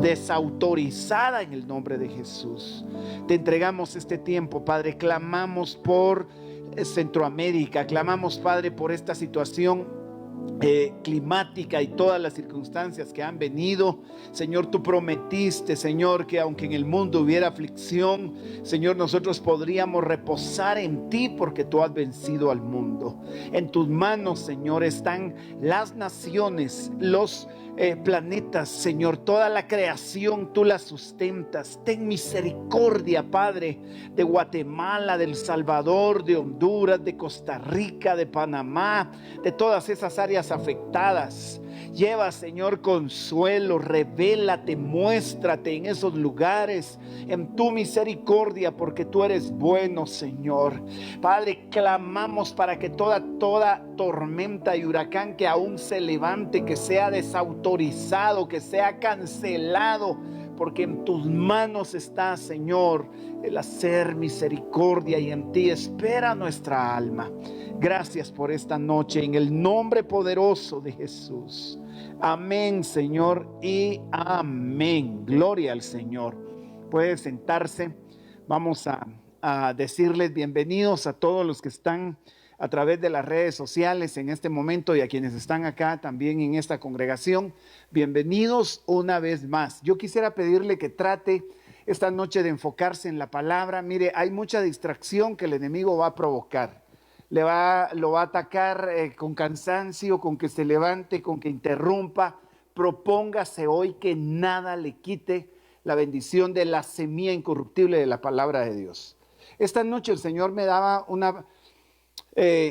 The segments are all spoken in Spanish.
desautorizada en el nombre de Jesús. Te entregamos este tiempo, Padre. Clamamos por Centroamérica, clamamos, Padre, por esta situación climática y todas las circunstancias que han venido. Señor, tú prometiste, Señor, que aunque en el mundo hubiera aflicción, Señor, nosotros podríamos reposar en ti porque tú has vencido al mundo. En tus manos, Señor, están las naciones, los planetas, Señor, toda la creación tú la sustentas. Ten misericordia, Padre, de Guatemala, de El Salvador, de Honduras, de Costa Rica, de Panamá, de todas esas áreas afectadas. Lleva, Señor, consuelo, revélate, muéstrate en esos lugares en tu misericordia, porque tú eres bueno, Señor. Padre, clamamos para que toda tormenta y huracán que aún se levante, que sea desautorizado, que sea cancelado, porque en tus manos está, Señor, el hacer misericordia, y en ti espera nuestra alma. Gracias por esta noche, en el nombre poderoso de Jesús. Amén, Señor, y amén. Gloria al Señor. Puede sentarse. Vamos a decirles bienvenidos a todos los que están a través de las redes sociales en este momento, y a quienes están acá también en esta congregación. Bienvenidos una vez más. Yo quisiera pedirle que trate esta noche de enfocarse en la palabra. Mire, hay mucha distracción que el enemigo va a provocar. Lo va a atacar con cansancio, con que se levante, con que interrumpa. Propóngase hoy que nada le quite la bendición de la semilla incorruptible de la palabra de Dios. Esta noche el Señor me daba una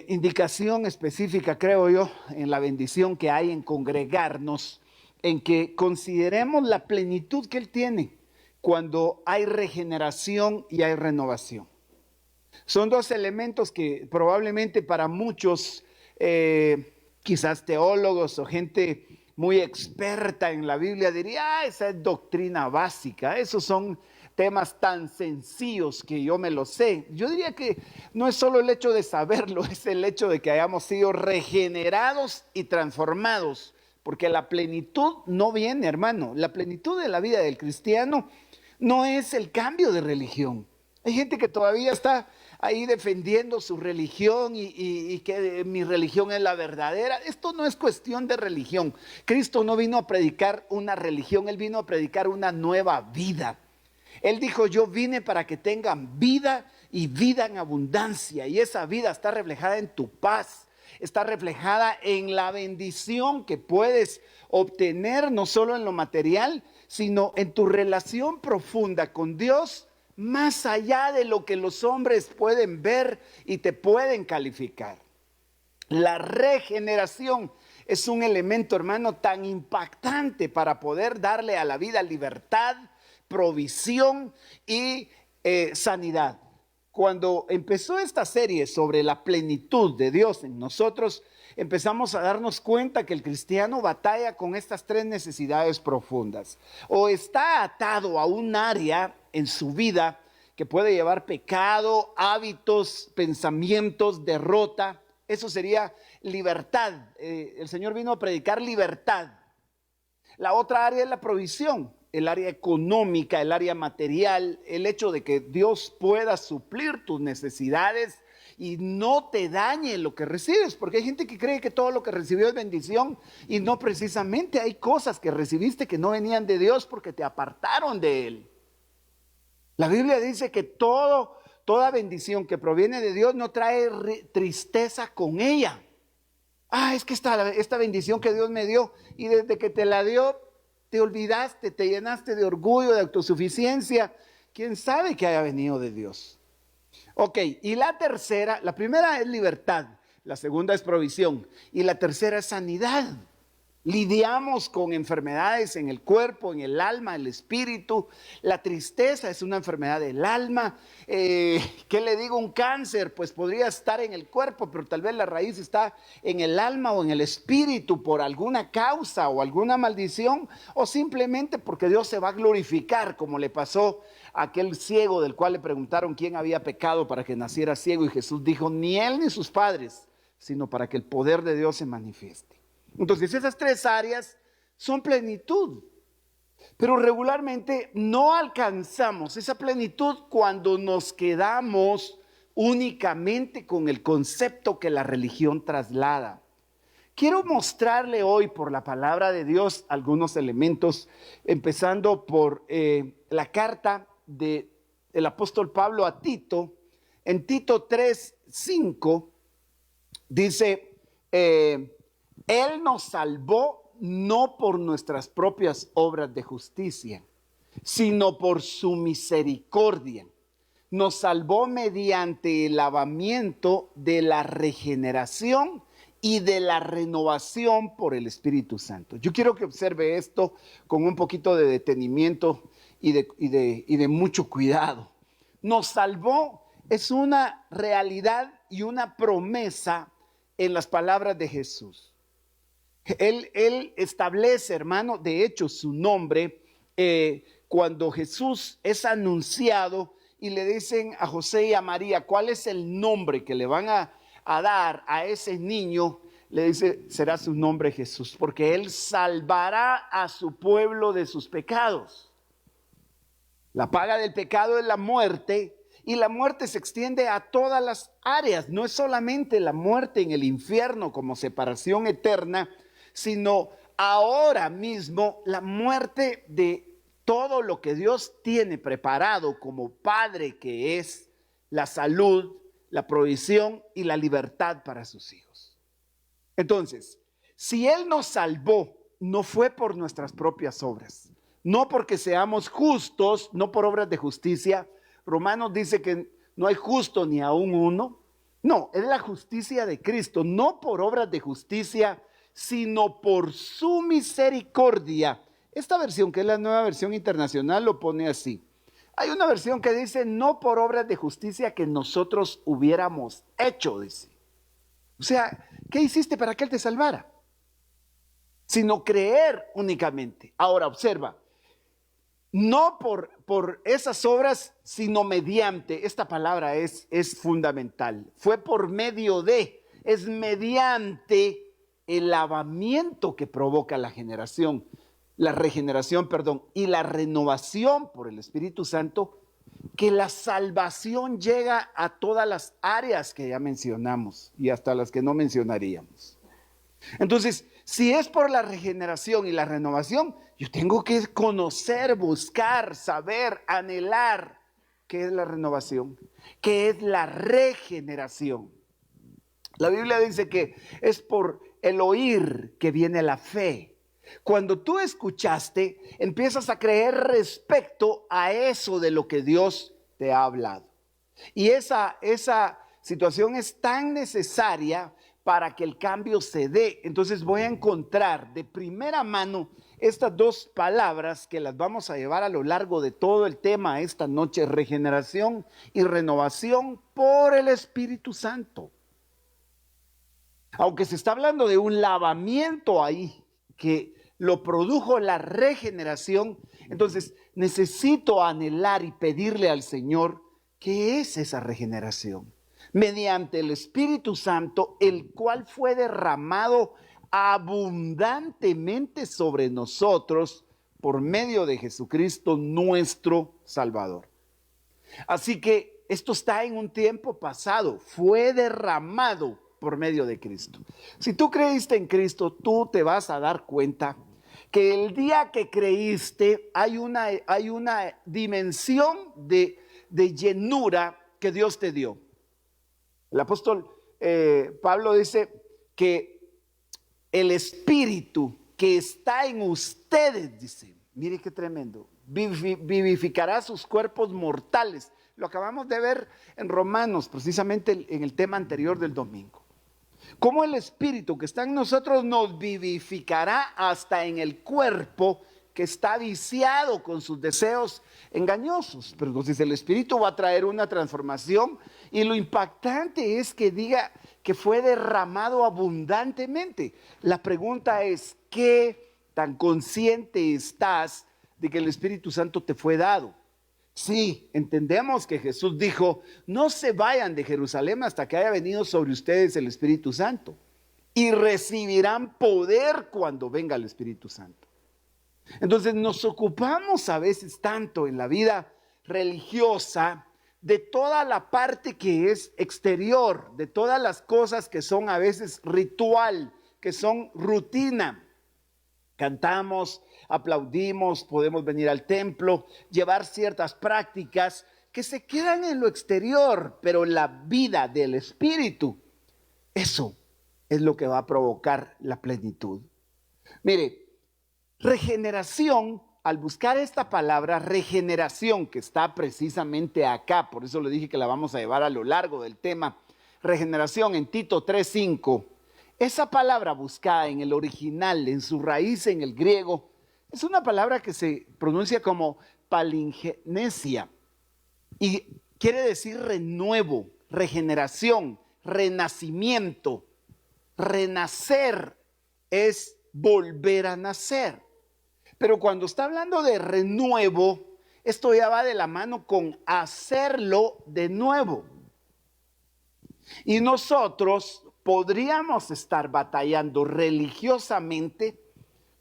indicación específica, creo yo, en la bendición que hay en congregarnos, en que consideremos la plenitud que Él tiene cuando hay regeneración y hay renovación. Son dos elementos que probablemente para muchos, quizás teólogos o gente muy experta en la Biblia, diría, esa es doctrina básica, esos son temas tan sencillos que yo me los sé. Yo diría que no es solo el hecho de saberlo, es el hecho de que hayamos sido regenerados y transformados, porque la plenitud no viene, hermano. La plenitud de la vida del cristiano no es el cambio de religión. Hay gente que todavía está ahí defendiendo su religión y que mi religión es la verdadera. Esto no es cuestión de religión. Cristo no vino a predicar una religión, Él vino a predicar una nueva vida. Él dijo, yo vine para que tengan vida y vida en abundancia, y esa vida está reflejada en tu paz, está reflejada en la bendición que puedes obtener, no solo en lo material, sino en tu relación profunda con Dios, más allá de lo que los hombres pueden ver y te pueden calificar. La regeneración es un elemento, hermano, tan impactante para poder darle a la vida libertad, provisión y sanidad. Cuando empezó esta serie sobre la plenitud de Dios en nosotros, empezamos a darnos cuenta que el cristiano batalla con estas tres necesidades profundas. O está atado a un área en su vida que puede llevar pecado, hábitos, pensamientos, derrota. Eso sería libertad. El Señor vino a predicar libertad. La otra área es la provisión, el área económica, el área material, el hecho de que Dios pueda suplir tus necesidades y no te dañe lo que recibes, porque hay gente que cree que todo lo que recibió es bendición, y no precisamente. Hay cosas que recibiste que no venían de Dios porque te apartaron de Él. La Biblia dice que toda bendición que proviene de Dios no trae tristeza con ella. Es que esta bendición que Dios me dio, y desde que te la dio, te olvidaste, te llenaste de orgullo, de autosuficiencia. ¿Quién sabe que haya venido de Dios? Ok, y la tercera, la primera es libertad, la segunda es provisión, y la tercera es sanidad. Lidiamos con enfermedades en el cuerpo, en el alma, el espíritu. La tristeza es una enfermedad del alma. ¿Qué le digo? Un cáncer, pues podría estar en el cuerpo, pero tal vez la raíz está en el alma o en el espíritu por alguna causa o alguna maldición, o simplemente porque Dios se va a glorificar, como le pasó a aquel ciego del cual le preguntaron quién había pecado para que naciera ciego, y Jesús dijo, ni él ni sus padres, sino para que el poder de Dios se manifieste. Entonces esas tres áreas son plenitud. Pero regularmente no alcanzamos esa plenitud cuando nos quedamos únicamente con el concepto que la religión traslada. Quiero mostrarle hoy por la palabra de Dios algunos elementos, empezando por la carta del apóstol Pablo a Tito. En Tito 3:5 dice, Él nos salvó no por nuestras propias obras de justicia, sino por su misericordia. Nos salvó mediante el lavamiento de la regeneración y de la renovación por el Espíritu Santo. Yo quiero que observe esto con un poquito de detenimiento y de mucho cuidado. Nos salvó es una realidad y una promesa en las palabras de Jesús. Él establece, hermano, de hecho su nombre, cuando Jesús es anunciado y le dicen a José y a María cuál es el nombre que le van a dar a ese niño, le dice, será su nombre Jesús, porque Él salvará a su pueblo de sus pecados. La paga del pecado es la muerte, y la muerte se extiende a todas las áreas. No es solamente la muerte en el infierno como separación eterna, sino ahora mismo la muerte de todo lo que Dios tiene preparado como Padre, que es la salud, la provisión y la libertad para sus hijos. Entonces, si Él nos salvó, no fue por nuestras propias obras, no porque seamos justos, no por obras de justicia. Romanos dice que no hay justo ni aún uno. No, es la justicia de Cristo, no por obras de justicia, sino por su misericordia. Esta versión, que es la Nueva Versión Internacional, lo pone así. Hay una versión que dice, no por obras de justicia que nosotros hubiéramos hecho, dice. O sea, ¿qué hiciste para que Él te salvara? Sino creer únicamente. Ahora, observa. No por esas obras, sino mediante. Esta palabra es fundamental. Fue por medio de, es mediante el lavamiento que provoca la regeneración, y la renovación por el Espíritu Santo, que la salvación llega a todas las áreas que ya mencionamos y hasta las que no mencionaríamos. Entonces, si es por la regeneración y la renovación, yo tengo que conocer, buscar, saber, anhelar qué es la renovación, qué es la regeneración. La Biblia dice que es por el oír que viene la fe. Cuando tú escuchaste, empiezas a creer respecto a eso de lo que Dios te ha hablado. Y esa situación es tan necesaria para que el cambio se dé. Entonces voy a encontrar de primera mano estas dos palabras que las vamos a llevar a lo largo de todo el tema esta noche: regeneración y renovación por el Espíritu Santo. Aunque se está hablando de un lavamiento ahí que lo produjo la regeneración, entonces necesito anhelar y pedirle al Señor qué es esa regeneración. Mediante el Espíritu Santo, el cual fue derramado abundantemente sobre nosotros por medio de Jesucristo nuestro Salvador. Así que esto está en un tiempo pasado, fue derramado por medio de Cristo. Si tú creíste en Cristo, tú te vas a dar cuenta que el día que creíste hay una dimensión de llenura que Dios te dio. El apóstol Pablo dice que el Espíritu que está en ustedes, dice, mire qué tremendo, vivificará sus cuerpos mortales. Lo acabamos de ver en Romanos, precisamente en el tema anterior del domingo. Cómo el Espíritu que está en nosotros nos vivificará hasta en el cuerpo que está viciado con sus deseos engañosos. Pero entonces el Espíritu va a traer una transformación, y lo impactante es que diga que fue derramado abundantemente. La pregunta es, ¿qué tan consciente estás de que el Espíritu Santo te fue dado? Sí, entendemos que Jesús dijo, no se vayan de Jerusalén hasta que haya venido sobre ustedes el Espíritu Santo, y recibirán poder cuando venga el Espíritu Santo. Entonces nos ocupamos a veces tanto en la vida religiosa de toda la parte que es exterior, de todas las cosas que son a veces ritual, que son rutina. Cantamos, aplaudimos, podemos venir al templo, llevar ciertas prácticas que se quedan en lo exterior, pero la vida del espíritu, eso es lo que va a provocar la plenitud. Mire, regeneración, al buscar esta palabra regeneración, que está precisamente acá, por eso le dije que la vamos a llevar a lo largo del tema, regeneración en Tito 3:5, esa palabra buscada en el original, en su raíz en el griego, es una palabra que se pronuncia como palingenesia y quiere decir renuevo, regeneración, renacimiento. Renacer es volver a nacer. Pero cuando está hablando de renuevo, esto ya va de la mano con hacerlo de nuevo. Y nosotros podríamos estar batallando religiosamente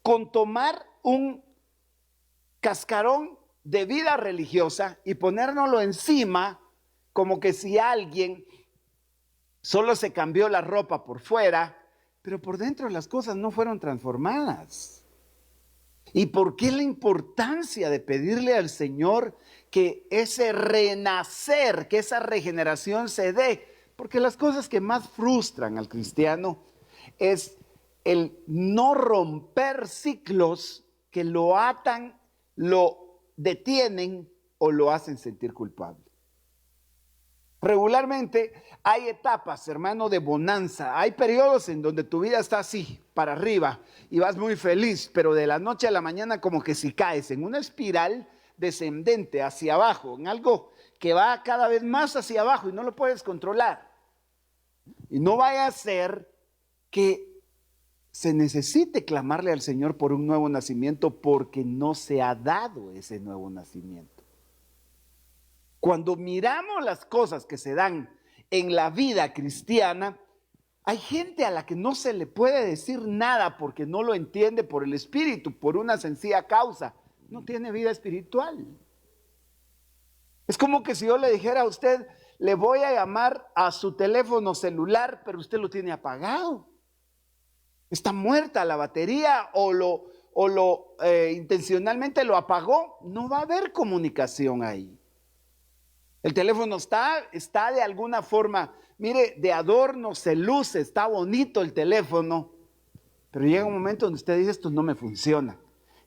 con tomar un cascarón de vida religiosa y ponérnoslo encima como que si alguien solo se cambió la ropa por fuera, pero por dentro las cosas no fueron transformadas. ¿Y por qué la importancia de pedirle al Señor que ese renacer, que esa regeneración se dé? Porque las cosas que más frustran al cristiano es el no romper ciclos que lo atan, lo detienen o lo hacen sentir culpable. Regularmente hay etapas, hermano, de bonanza. Hay periodos en donde tu vida está así, para arriba, y vas muy feliz, pero de la noche a la mañana como que si caes en una espiral descendente hacia abajo, en algo que va cada vez más hacia abajo y no lo puedes controlar. Y no vaya a ser que se necesite clamarle al Señor por un nuevo nacimiento porque no se ha dado ese nuevo nacimiento. Cuando miramos las cosas que se dan en la vida cristiana, hay gente a la que no se le puede decir nada porque no lo entiende por el Espíritu, por una sencilla causa. No tiene vida espiritual. Es como que si yo le dijera a usted, le voy a llamar a su teléfono celular, pero usted lo tiene apagado. Está muerta la batería o intencionalmente lo apagó. No va a haber comunicación ahí. El teléfono está de alguna forma, mire, de adorno, se luce, está bonito el teléfono, pero llega un momento donde usted dice, esto no me funciona.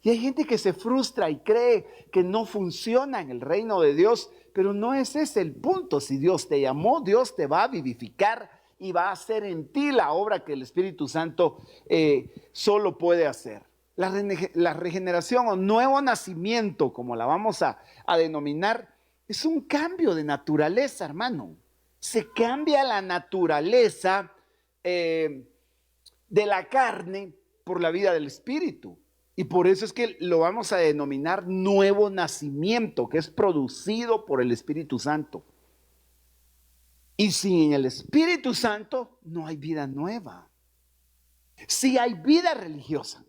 Y hay gente que se frustra y cree que no funciona en el reino de Dios, pero no es ese el punto. Si Dios te llamó, Dios te va a vivificar y va a hacer en ti la obra que el Espíritu Santo solo puede hacer. La regeneración o nuevo nacimiento, como la vamos a denominar, es un cambio de naturaleza, hermano. Se cambia la naturaleza de la carne por la vida del Espíritu. Y por eso es que lo vamos a denominar nuevo nacimiento, que es producido por el Espíritu Santo. Y sin el Espíritu Santo no hay vida nueva. Sí hay vida religiosa.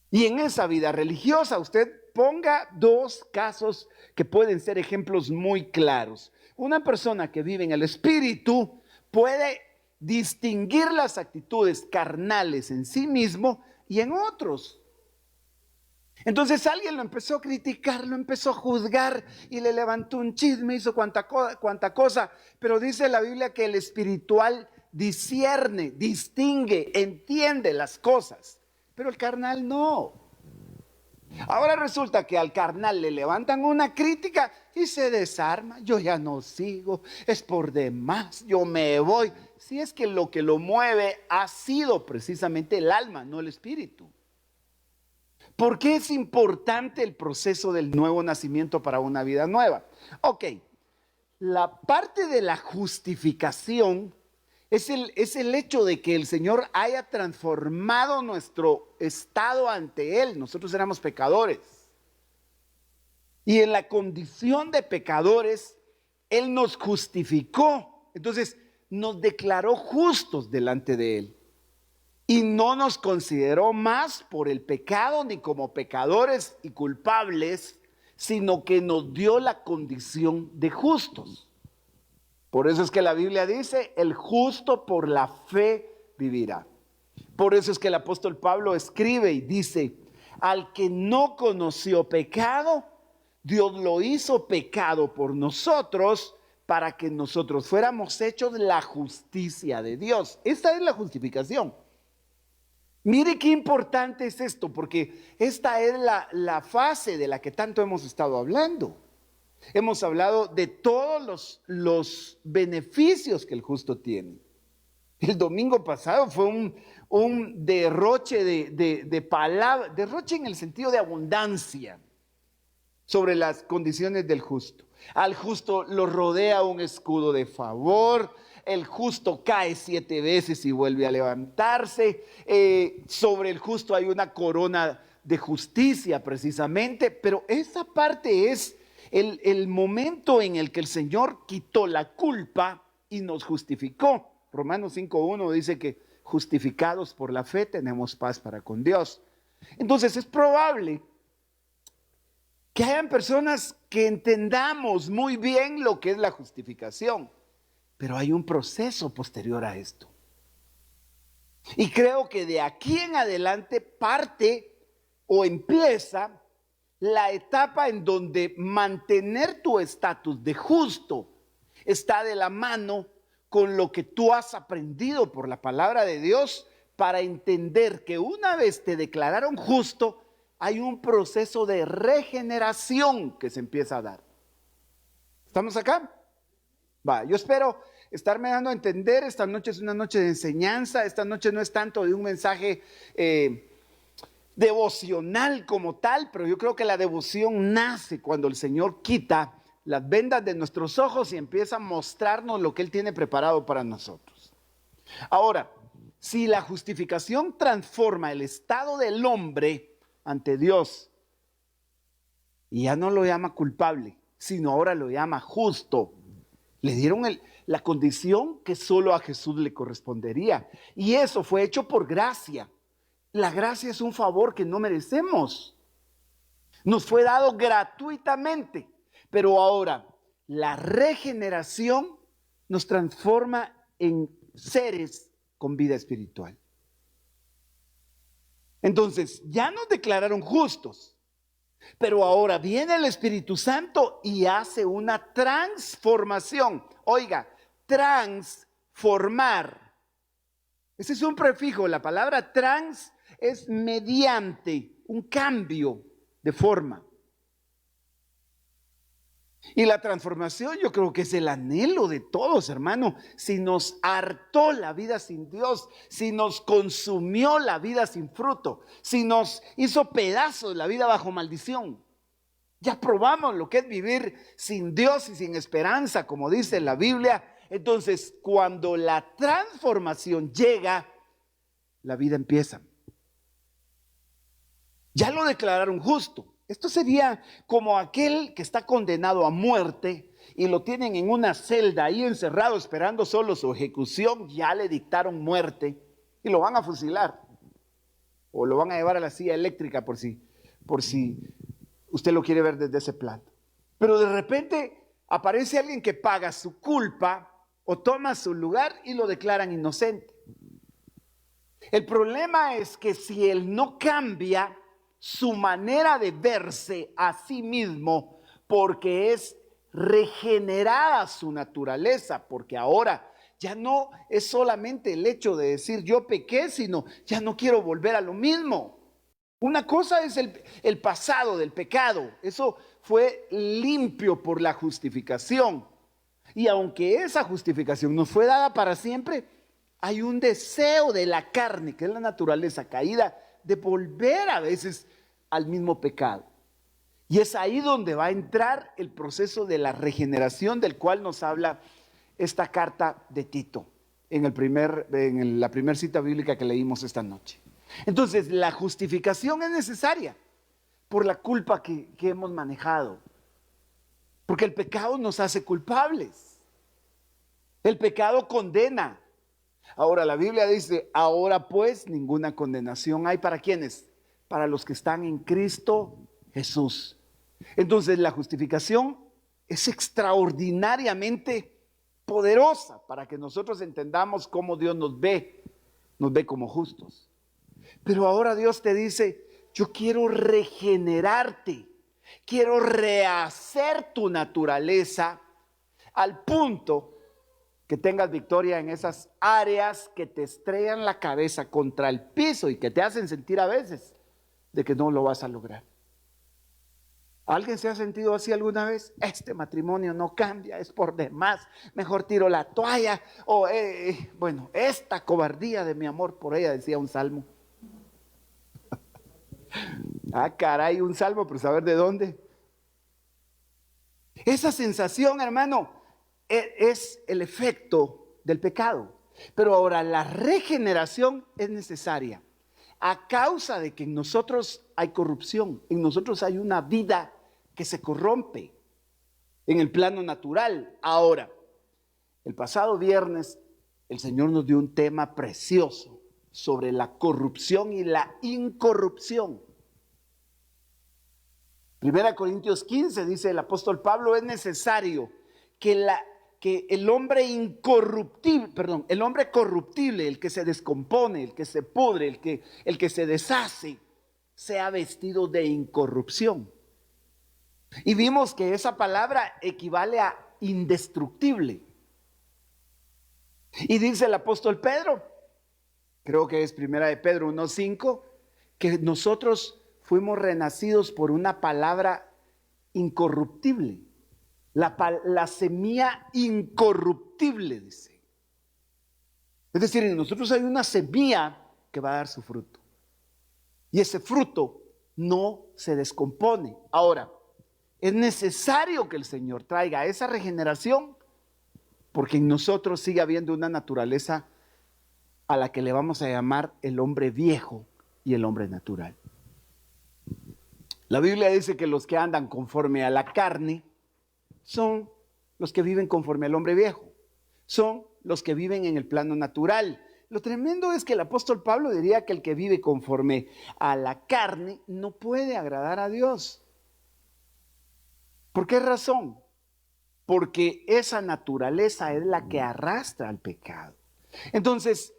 Y en esa vida religiosa usted ponga dos casos que pueden ser ejemplos muy claros. Una persona que vive en el Espíritu puede distinguir las actitudes carnales en sí mismo y en otros. Entonces alguien lo empezó a criticar, lo empezó a juzgar y le levantó un chisme, hizo cuanta cosa, pero dice la Biblia que el espiritual discierne, distingue, entiende las cosas, pero el carnal no. Ahora resulta que al carnal le levantan una crítica y se desarma. Yo ya no sigo, es por demás, yo me voy. Si es que lo mueve ha sido precisamente el alma, no el espíritu. ¿Por qué es importante el proceso del nuevo nacimiento para una vida nueva? Ok, la parte de la justificación es el hecho de que el Señor haya transformado nuestro estado ante Él. Nosotros éramos pecadores. Y en la condición de pecadores, Él nos justificó. Entonces, nos declaró justos delante de Él. y no nos consideró más por el pecado ni como pecadores y culpables, sino que nos dio la condición de justos. Por eso es que la Biblia dice, el justo por la fe vivirá. Por eso es que el apóstol Pablo escribe y dice, al que no conoció pecado, Dios lo hizo pecado por nosotros para que nosotros fuéramos hechos la justicia de Dios. Esta es la justificación. Mire qué importante es esto, porque esta es la fase de la que tanto hemos estado hablando. Hemos hablado de todos los beneficios que el justo tiene. El domingo pasado fue un derroche de palabras, derroche en el sentido de abundancia sobre las condiciones del justo. Al justo lo rodea un escudo de favor, el justo cae 7 veces y vuelve a levantarse, sobre el justo hay una corona de justicia precisamente, pero esa parte es el momento en el que el Señor quitó la culpa y nos justificó. Romanos 5:1 dice que justificados por la fe tenemos paz para con Dios. Entonces es probable que hayan personas que entendamos muy bien lo que es la justificación, pero hay un proceso posterior a esto. Y creo que de aquí en adelante parte o empieza la etapa en donde mantener tu estatus de justo está de la mano con lo que tú has aprendido por la palabra de Dios para entender que una vez te declararon justo, hay un proceso de regeneración que se empieza a dar. ¿Estamos acá? Va, yo espero estarme dando a entender. Esta noche es una noche de enseñanza. Esta noche no es tanto de un mensaje devocional como tal, pero yo creo que la devoción nace cuando el Señor quita las vendas de nuestros ojos y empieza a mostrarnos lo que Él tiene preparado para nosotros. Ahora, si la justificación transforma el estado del hombre ante Dios, y ya no lo llama culpable, sino ahora lo llama justo, le dieron la condición que solo a Jesús le correspondería, y eso fue hecho por gracia. La gracia es un favor que no merecemos, nos fue dado gratuitamente, pero ahora la regeneración nos transforma en seres con vida espiritual. Entonces, ya nos declararon justos, pero ahora viene el Espíritu Santo y hace una transformación. Oiga, transformar. Ese es un prefijo. La palabra trans es mediante, un cambio de forma. Y la transformación yo creo que es el anhelo de todos, hermano. Si nos hartó la vida sin Dios, si nos consumió la vida sin fruto, si nos hizo pedazos la vida bajo maldición, ya probamos lo que es vivir sin Dios y sin esperanza, como dice la Biblia. Entonces, cuando la transformación llega, la vida empieza. Ya lo declararon justo. Esto sería como aquel que está condenado a muerte y lo tienen en una celda ahí encerrado esperando solo su ejecución. Ya le dictaron muerte y lo van a fusilar o lo van a llevar a la silla eléctrica por si usted lo quiere ver desde ese plano. Pero de repente aparece alguien que paga su culpa o toma su lugar y lo declaran inocente. El problema es que si él no cambia su manera de verse a sí mismo, porque es regenerada su naturaleza, porque ahora ya no es solamente el hecho de decir yo pequé, sino ya no quiero volver a lo mismo. Una cosa es el pasado del pecado, eso fue limpio por la justificación, y aunque esa justificación nos fue dada para siempre, hay un deseo de la carne, que es la naturaleza caída, de volver a veces al mismo pecado. Y es ahí donde va a entrar el proceso de la regeneración del cual nos habla esta carta de Tito en la primera cita bíblica que leímos esta noche. Entonces, la justificación es necesaria por la culpa que hemos manejado, porque el pecado nos hace culpables. El pecado condena. Ahora la Biblia dice, ahora pues ninguna condenación hay para quienes, para los que están en Cristo Jesús. Entonces la justificación es extraordinariamente poderosa para que nosotros entendamos cómo Dios nos ve como justos. Pero ahora Dios te dice, yo quiero regenerarte, quiero rehacer tu naturaleza al punto que tengas victoria en esas áreas que te estrellan la cabeza contra el piso y que te hacen sentir a veces de que no lo vas a lograr. ¿Alguien se ha sentido así alguna vez? Este matrimonio no cambia, es por demás, mejor tiro la toalla. O bueno, esta cobardía de mi amor por ella, decía un salmo. Ah, caray, un salmo, pero saber de dónde. Esa sensación, hermano, es el efecto del pecado. Pero ahora la regeneración es necesaria a causa de que en nosotros hay corrupción, en nosotros hay una vida que se corrompe en el plano natural. Ahora, el pasado viernes el Señor nos dio un tema precioso sobre la corrupción y la incorrupción. 1 Corintios 15 dice el apóstol Pablo, es necesario que el hombre incorruptible, el hombre corruptible, el que se descompone, el que se pudre, el que se deshace, sea vestido de incorrupción. Y vimos que esa palabra equivale a indestructible. Y dice el apóstol Pedro, creo que es 1 de Pedro 1:5, que nosotros fuimos renacidos por una palabra incorruptible. La semilla incorruptible, dice. Es decir, en nosotros hay una semilla que va a dar su fruto. Y ese fruto no se descompone. Ahora, es necesario que el Señor traiga esa regeneración porque en nosotros sigue habiendo una naturaleza a la que le vamos a llamar el hombre viejo y el hombre natural. La Biblia dice que los que andan conforme a la carne son los que viven conforme al hombre viejo, son los que viven en el plano natural. Lo tremendo es que el apóstol Pablo diría que el que vive conforme a la carne no puede agradar a Dios. ¿Por qué razón? Porque esa naturaleza es la que arrastra al pecado. Entonces,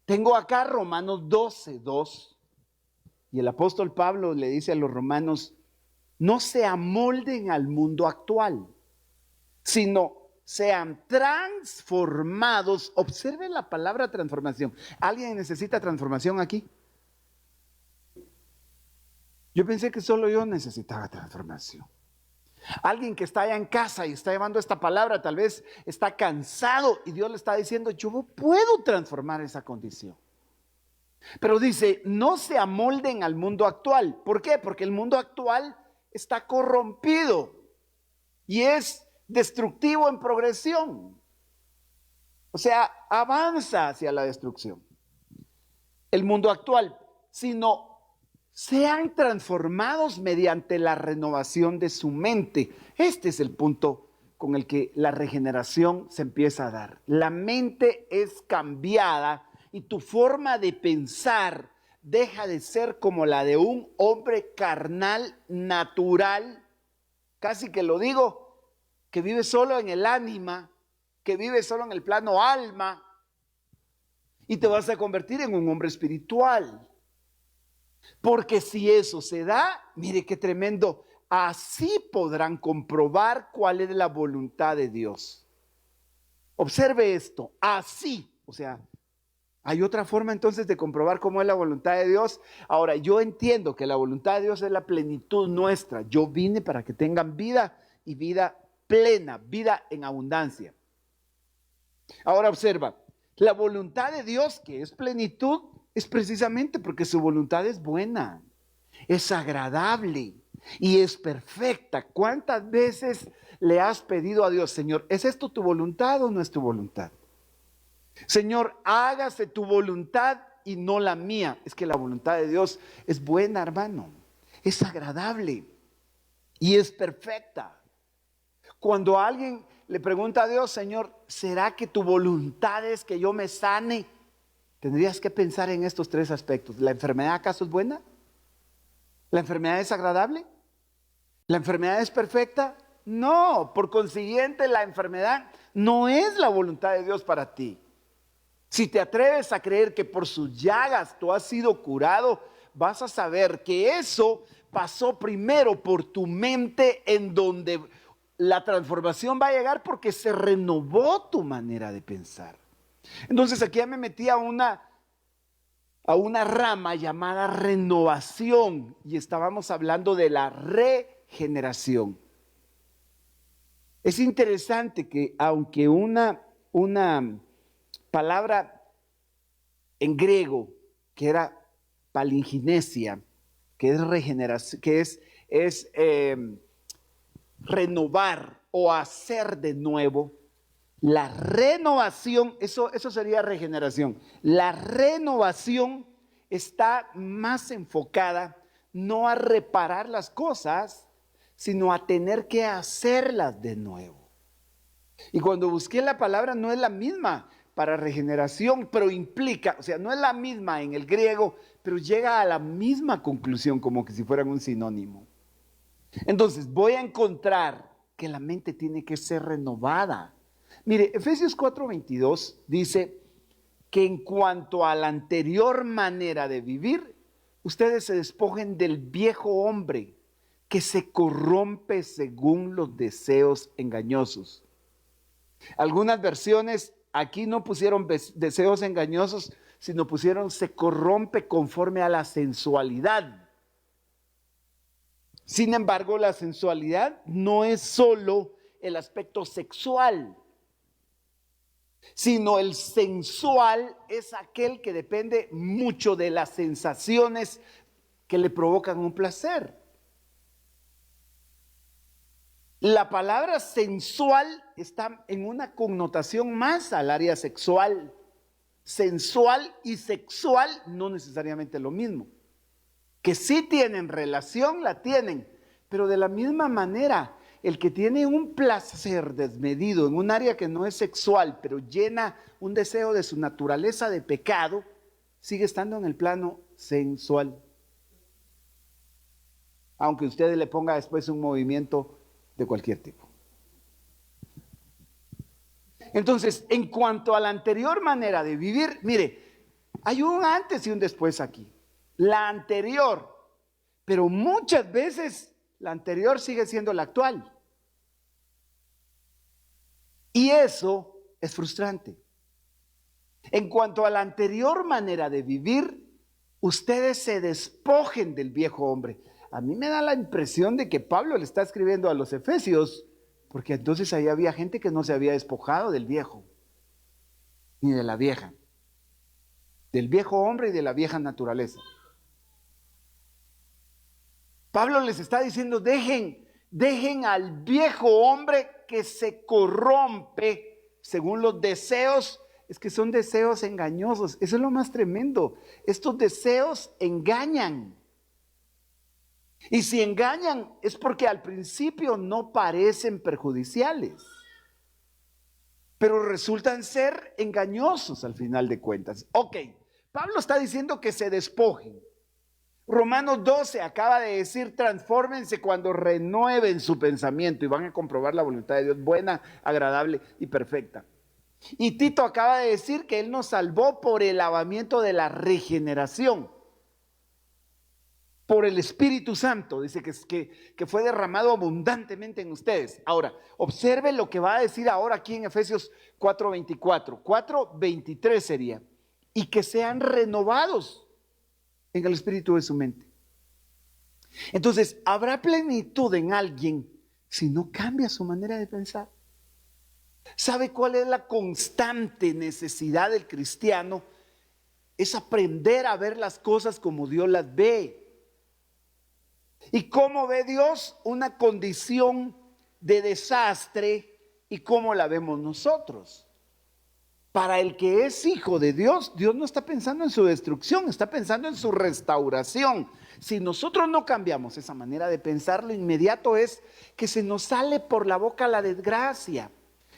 tengo acá Romanos 12:2, y el apóstol Pablo le dice a los romanos, no se amolden al mundo actual, sino sean transformados. Observen la palabra transformación. ¿Alguien necesita transformación aquí? Yo pensé que solo yo necesitaba transformación. Alguien que está allá en casa y está llevando esta palabra, tal vez está cansado y Dios le está diciendo, yo puedo transformar esa condición. Pero dice, no se amolden al mundo actual. ¿Por qué? Porque el mundo actual está corrompido y es destructivo en progresión. O sea, avanza hacia la destrucción. El mundo actual, sino sean transformados mediante la renovación de su mente. Este es el punto con el que la regeneración se empieza a dar. La mente es cambiada y tu forma de pensar deja de ser como la de un hombre carnal, natural, casi que lo digo, que vive solo en el ánima, que vive solo en el plano alma, y te vas a convertir en un hombre espiritual. Porque si eso se da, mire qué tremendo, así podrán comprobar cuál es la voluntad de Dios. Observe esto, así, o sea, ¿hay otra forma entonces de comprobar cómo es la voluntad de Dios? Ahora, yo entiendo que la voluntad de Dios es la plenitud nuestra. Yo vine para que tengan vida y vida plena, vida en abundancia. Ahora observa, la voluntad de Dios, que es plenitud, es precisamente porque su voluntad es buena, es agradable y es perfecta. ¿Cuántas veces le has pedido a Dios, Señor, ¿es esto tu voluntad o no es tu voluntad? Señor, hágase tu voluntad y no la mía. Es que la voluntad de Dios es buena, hermano, es agradable y es perfecta. Cuando alguien le pregunta a Dios, Señor, ¿será que tu voluntad es que yo me sane? Tendrías que pensar en estos tres aspectos. ¿La enfermedad acaso es buena? ¿La enfermedad es agradable? ¿La enfermedad es perfecta? No, por consiguiente la enfermedad no es la voluntad de Dios para ti. Si te atreves a creer que por sus llagas tú has sido curado, vas a saber que eso pasó primero por tu mente, en donde la transformación va a llegar porque se renovó tu manera de pensar. Entonces aquí ya me metí a una rama llamada renovación y estábamos hablando de la regeneración. Es interesante que aunque una palabra en griego que era palinginesia, que es regeneración, que es renovar o hacer de nuevo, la renovación, eso sería regeneración. La renovación está más enfocada no a reparar las cosas, sino a tener que hacerlas de nuevo. Y cuando busqué la palabra no es la misma para regeneración, pero implica, o sea, no es la misma en el griego, pero llega a la misma conclusión como que si fueran un sinónimo. Entonces voy a encontrar que la mente tiene que ser renovada. Mire, Efesios 4:22 dice que en cuanto a la anterior manera de vivir, ustedes se despojen del viejo hombre que se corrompe según los deseos engañosos. Algunas versiones aquí no pusieron deseos engañosos, sino pusieron se corrompe conforme a la sensualidad. Sin embargo, la sensualidad no es solo el aspecto sexual, sino el sensual es aquel que depende mucho de las sensaciones que le provocan un placer. La palabra sensual está en una connotación más al área sexual. Sensual y sexual no necesariamente lo mismo. Que sí tienen relación, la tienen, pero de la misma manera, el que tiene un placer desmedido en un área que no es sexual, pero llena un deseo de su naturaleza de pecado, sigue estando en el plano sensual. Aunque usted le ponga después un movimiento de cualquier tipo. Entonces, en cuanto a la anterior manera de vivir, mire, hay un antes y un después aquí. La anterior, pero muchas veces la anterior sigue siendo la actual. Y eso es frustrante. En cuanto a la anterior manera de vivir, ustedes se despojen del viejo hombre. A mí me da la impresión de que Pablo le está escribiendo a los efesios, porque entonces ahí había gente que no se había despojado del viejo, ni de la vieja, del viejo hombre y de la vieja naturaleza. Pablo les está diciendo, dejen al viejo hombre que se corrompe según los deseos. Es que son deseos engañosos. Eso es lo más tremendo. Estos deseos engañan. Y si engañan es porque al principio no parecen perjudiciales, pero resultan ser engañosos al final de cuentas. Ok, Pablo está diciendo que se despojen. Romanos 12 acaba de decir, transfórmense cuando renueven su pensamiento y van a comprobar la voluntad de Dios buena, agradable y perfecta. Y Tito acaba de decir que Él nos salvó por el lavamiento de la regeneración, por el Espíritu Santo. Dice que fue derramado abundantemente en ustedes. Ahora, observe lo que va a decir ahora aquí en Efesios 4:24. 4:23 sería, y que sean renovados en el espíritu de su mente. Entonces, ¿habrá plenitud en alguien si no cambia su manera de pensar? ¿Sabe cuál es la constante necesidad del cristiano? Es aprender a ver las cosas como Dios las ve. ¿Y cómo ve Dios una condición de desastre y cómo la vemos nosotros? Para el que es hijo de Dios, Dios no está pensando en su destrucción, está pensando en su restauración. Si nosotros no cambiamos esa manera de pensar, lo inmediato es que se nos sale por la boca la desgracia.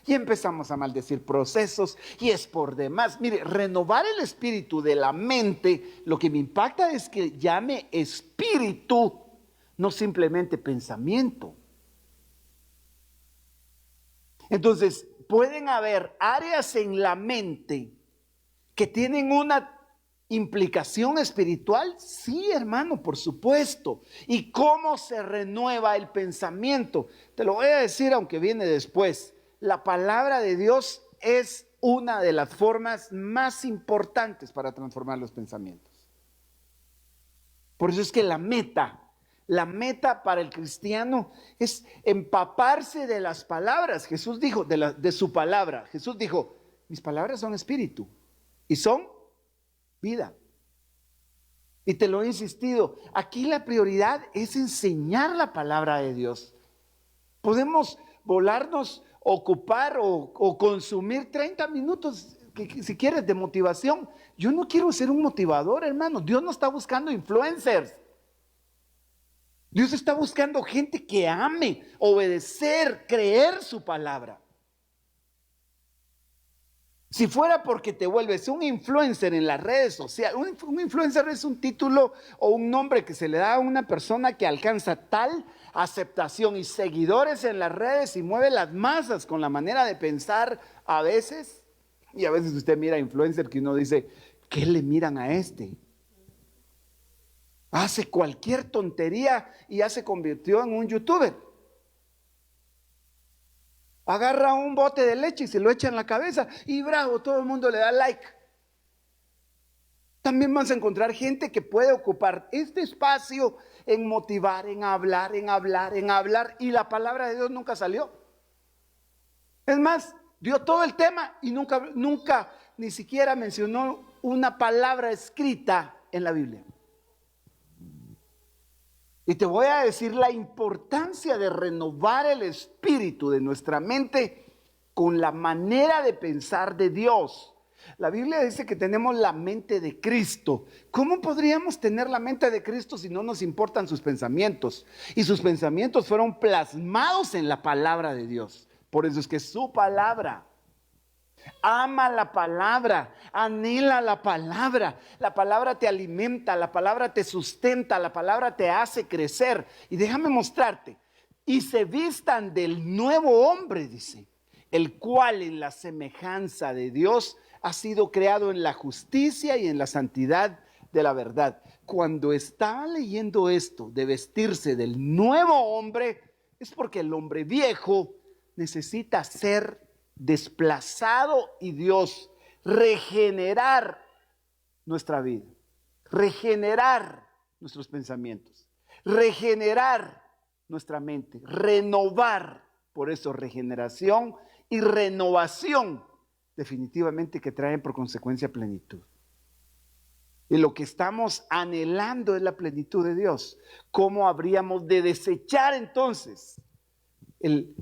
Y empezamos a maldecir procesos y es por demás. Mire, renovar el espíritu de la mente, lo que me impacta es que llame espíritu, no simplemente pensamiento. Entonces, pueden haber áreas en la mente que tienen una implicación espiritual. Sí, hermano, por supuesto. ¿Y cómo se renueva el pensamiento? Te lo voy a decir, aunque viene después. La palabra de Dios es una de las formas más importantes para transformar los pensamientos. Por eso es que la meta para el cristiano es empaparse de las palabras. Jesús dijo, de su palabra. Jesús dijo, mis palabras son espíritu y son vida. Y te lo he insistido, aquí la prioridad es enseñar la palabra de Dios. Podemos volarnos, ocupar o consumir 30 minutos, si quieres, de motivación. Yo no quiero ser un motivador, hermano. Dios no está buscando influencers. Dios está buscando gente que ame, obedecer, creer su palabra. Si fuera porque te vuelves un influencer en las redes sociales, un influencer es un título o un nombre que se le da a una persona que alcanza tal aceptación y seguidores en las redes y mueve las masas con la manera de pensar a veces. Y a veces usted mira influencer que uno dice, ¿qué le miran a este? Hace cualquier tontería y ya se convirtió en un youtuber. Agarra un bote de leche y se lo echa en la cabeza y bravo, todo el mundo le da like. También vas a encontrar gente que puede ocupar este espacio en motivar, en hablar y la palabra de Dios nunca salió. Es más, dio todo el tema y nunca ni siquiera mencionó una palabra escrita en la Biblia. Y te voy a decir la importancia de renovar el espíritu de nuestra mente con la manera de pensar de Dios. La Biblia dice que tenemos la mente de Cristo. ¿Cómo podríamos tener la mente de Cristo si no nos importan sus pensamientos? Y sus pensamientos fueron plasmados en la palabra de Dios. Por eso es que su palabra. Ama la palabra, anhela la palabra te alimenta, la palabra te sustenta, la palabra te hace crecer. Y déjame mostrarte, y se vistan del nuevo hombre, dice, el cual en la semejanza de Dios ha sido creado en la justicia y en la santidad de la verdad. Cuando estaba leyendo esto de vestirse del nuevo hombre, es porque el hombre viejo necesita ser desplazado y Dios regenerar nuestra vida, regenerar nuestros pensamientos, regenerar nuestra mente, renovar. Por eso regeneración y renovación definitivamente que traen por consecuencia plenitud. Y lo que estamos anhelando es la plenitud de Dios. ¿Cómo habríamos de desechar entonces el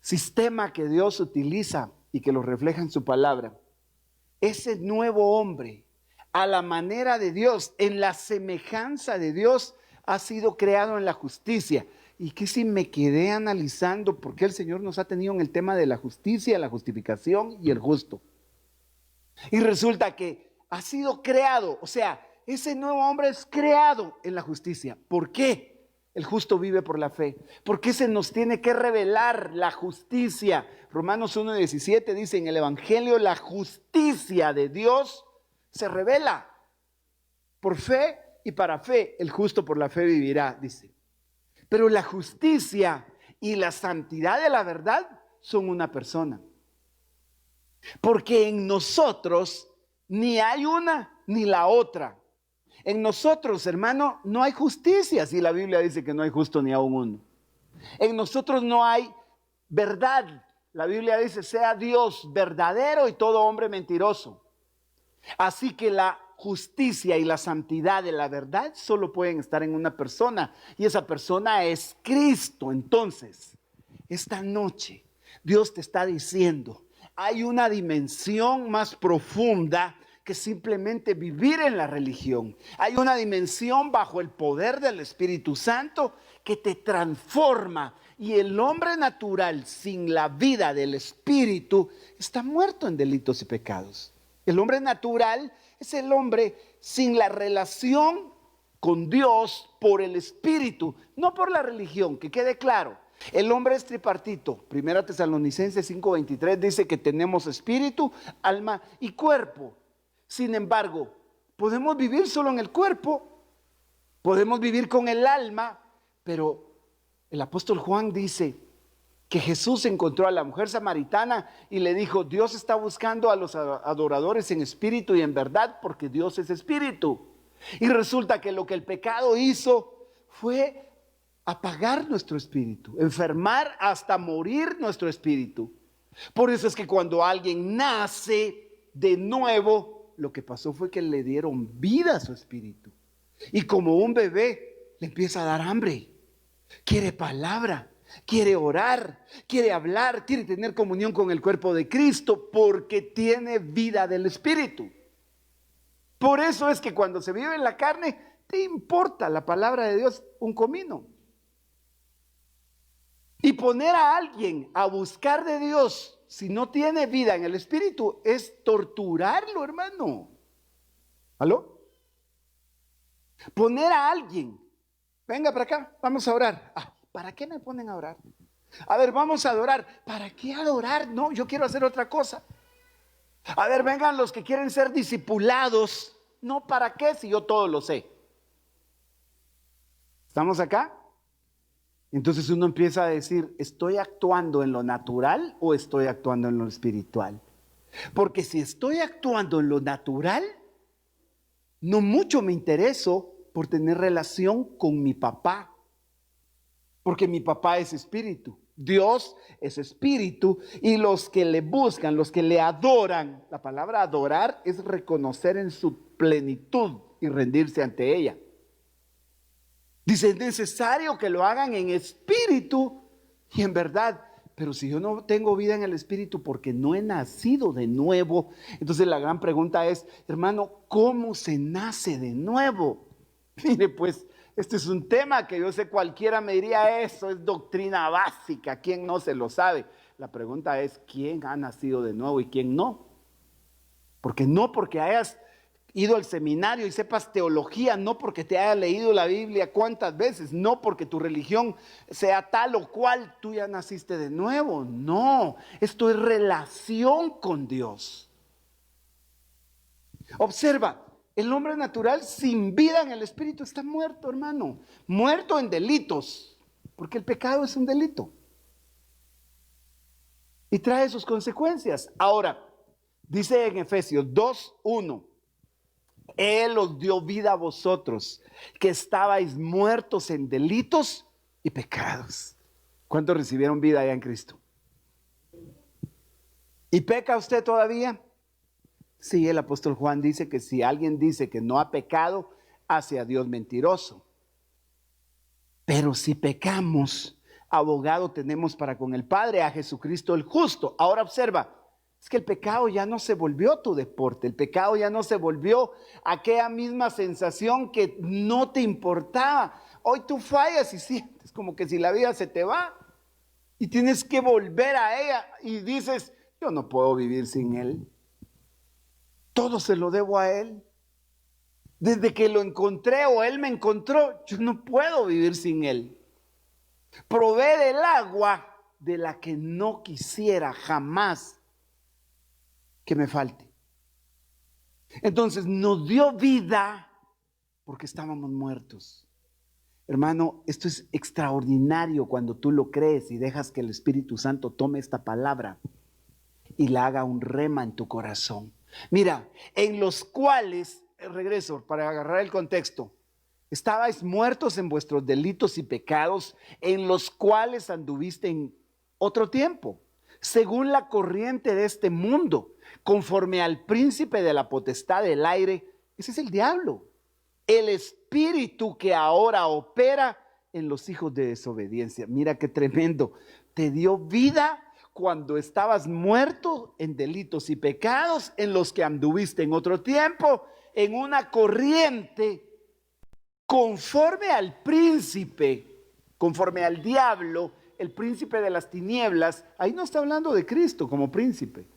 sistema que Dios utiliza y que lo refleja en su palabra? Ese nuevo hombre, a la manera de Dios, en la semejanza de Dios, ha sido creado en la justicia. Y que si me quedé analizando por qué el Señor nos ha tenido en el tema de la justicia, la justificación y el justo. Y resulta que ha sido creado, o sea, ese nuevo hombre es creado en la justicia. ¿Por qué? El justo vive por la fe. ¿Por qué se nos tiene que revelar la justicia? Romanos 1:17 dice, en el Evangelio la justicia de Dios se revela por fe y para fe. El justo por la fe vivirá, dice. Pero la justicia y la santidad de la verdad son una persona. Porque en nosotros ni hay una ni la otra. En nosotros, hermano, no hay justicia, si la Biblia dice que no hay justo ni aun uno. En nosotros no hay verdad. La Biblia dice, sea Dios verdadero y todo hombre mentiroso. Así que la justicia y la santidad de la verdad solo pueden estar en una persona, y esa persona es Cristo. Entonces, esta noche Dios te está diciendo, hay una dimensión más profunda que simplemente vivir en la religión. Hay una dimensión bajo el poder del Espíritu Santo que te transforma. Y el hombre natural sin la vida del Espíritu está muerto en delitos y pecados. El hombre natural es el hombre sin la relación con Dios por el Espíritu, no por la religión, que quede claro. El hombre es tripartito. Primera Tesalonicenses 5:23 dice que tenemos espíritu, alma y cuerpo. Sin embargo, podemos vivir solo en el cuerpo, podemos vivir con el alma, pero el apóstol Juan dice que Jesús encontró a la mujer samaritana y le dijo: Dios está buscando a los adoradores en espíritu y en verdad, porque Dios es espíritu. Y resulta que lo que el pecado hizo fue apagar nuestro espíritu, enfermar hasta morir nuestro espíritu. Por eso es que cuando alguien nace de nuevo, lo que pasó fue que le dieron vida a su espíritu. Y como un bebé le empieza a dar hambre, quiere palabra, quiere orar, quiere hablar, quiere tener comunión con el cuerpo de Cristo, porque tiene vida del espíritu. Por eso es que cuando se vive en la carne, te importa la palabra de Dios un comino. Y poner a alguien a buscar de Dios si no tiene vida en el espíritu es torturarlo, hermano. ¿Aló? Poner a alguien, venga para acá, vamos a orar. ¿Para qué me ponen a orar? A ver, vamos a adorar. ¿Para qué adorar? No, yo quiero hacer otra cosa. A ver, vengan los que quieren ser discipulados. No, ¿para qué? Si yo todo lo sé. ¿Estamos acá? Entonces uno empieza a decir: ¿estoy actuando en lo natural o estoy actuando en lo espiritual? Porque si estoy actuando en lo natural, no mucho me intereso por tener relación con mi papá. Porque mi papá es espíritu, Dios es espíritu, y los que le buscan, los que le adoran, la palabra adorar es reconocer en su plenitud y rendirse ante ella. Dice: es necesario que lo hagan en espíritu y en verdad. Pero si yo no tengo vida en el espíritu porque no he nacido de nuevo, entonces la gran pregunta es: hermano, ¿cómo se nace de nuevo? Mire, pues, este es un tema que yo sé cualquiera me diría: eso es doctrina básica, ¿quién no se lo sabe? La pregunta es: ¿quién ha nacido de nuevo y quién no? Porque no porque hayas ido al seminario y sepas teología, no porque te hayas leído la Biblia cuántas veces, no porque tu religión sea tal o cual, tú ya naciste de nuevo. No, esto es relación con Dios. Observa, el hombre natural sin vida en el espíritu está muerto, hermano, muerto en delitos, porque el pecado es un delito y trae sus consecuencias. Ahora, dice en Efesios 2:1, Él os dio vida a vosotros, que estabais muertos en delitos y pecados. ¿Cuántos recibieron vida allá en Cristo? ¿Y peca usted todavía? Sí, el apóstol Juan dice que si alguien dice que no ha pecado, hace a Dios mentiroso. Pero si pecamos, abogado tenemos para con el Padre, a Jesucristo el justo. Ahora observa, es que el pecado ya no se volvió tu deporte, el pecado ya no se volvió aquella misma sensación que no te importaba. Hoy tú fallas y sientes como que si la vida se te va y tienes que volver a ella y dices: yo no puedo vivir sin Él, todo se lo debo a Él. Desde que lo encontré o Él me encontró, yo no puedo vivir sin Él. Probé del agua de la que no quisiera jamás que me falte. Entonces nos dio vida porque estábamos muertos. Hermano, esto es extraordinario cuando tú lo crees y dejas que el Espíritu Santo tome esta palabra y la haga un rema en tu corazón. Mira, en los cuales, regreso para agarrar el contexto, estabais muertos en vuestros delitos y pecados, en los cuales anduviste en otro tiempo, según la corriente de este mundo, conforme al príncipe de la potestad del aire. Ese es el diablo, el espíritu que ahora opera en los hijos de desobediencia. Mira qué tremendo. Te dio vida cuando estabas muerto en delitos y pecados, en los que anduviste en otro tiempo, en una corriente conforme al príncipe, conforme al diablo, el príncipe de las tinieblas. Ahí no está hablando de Cristo como príncipe.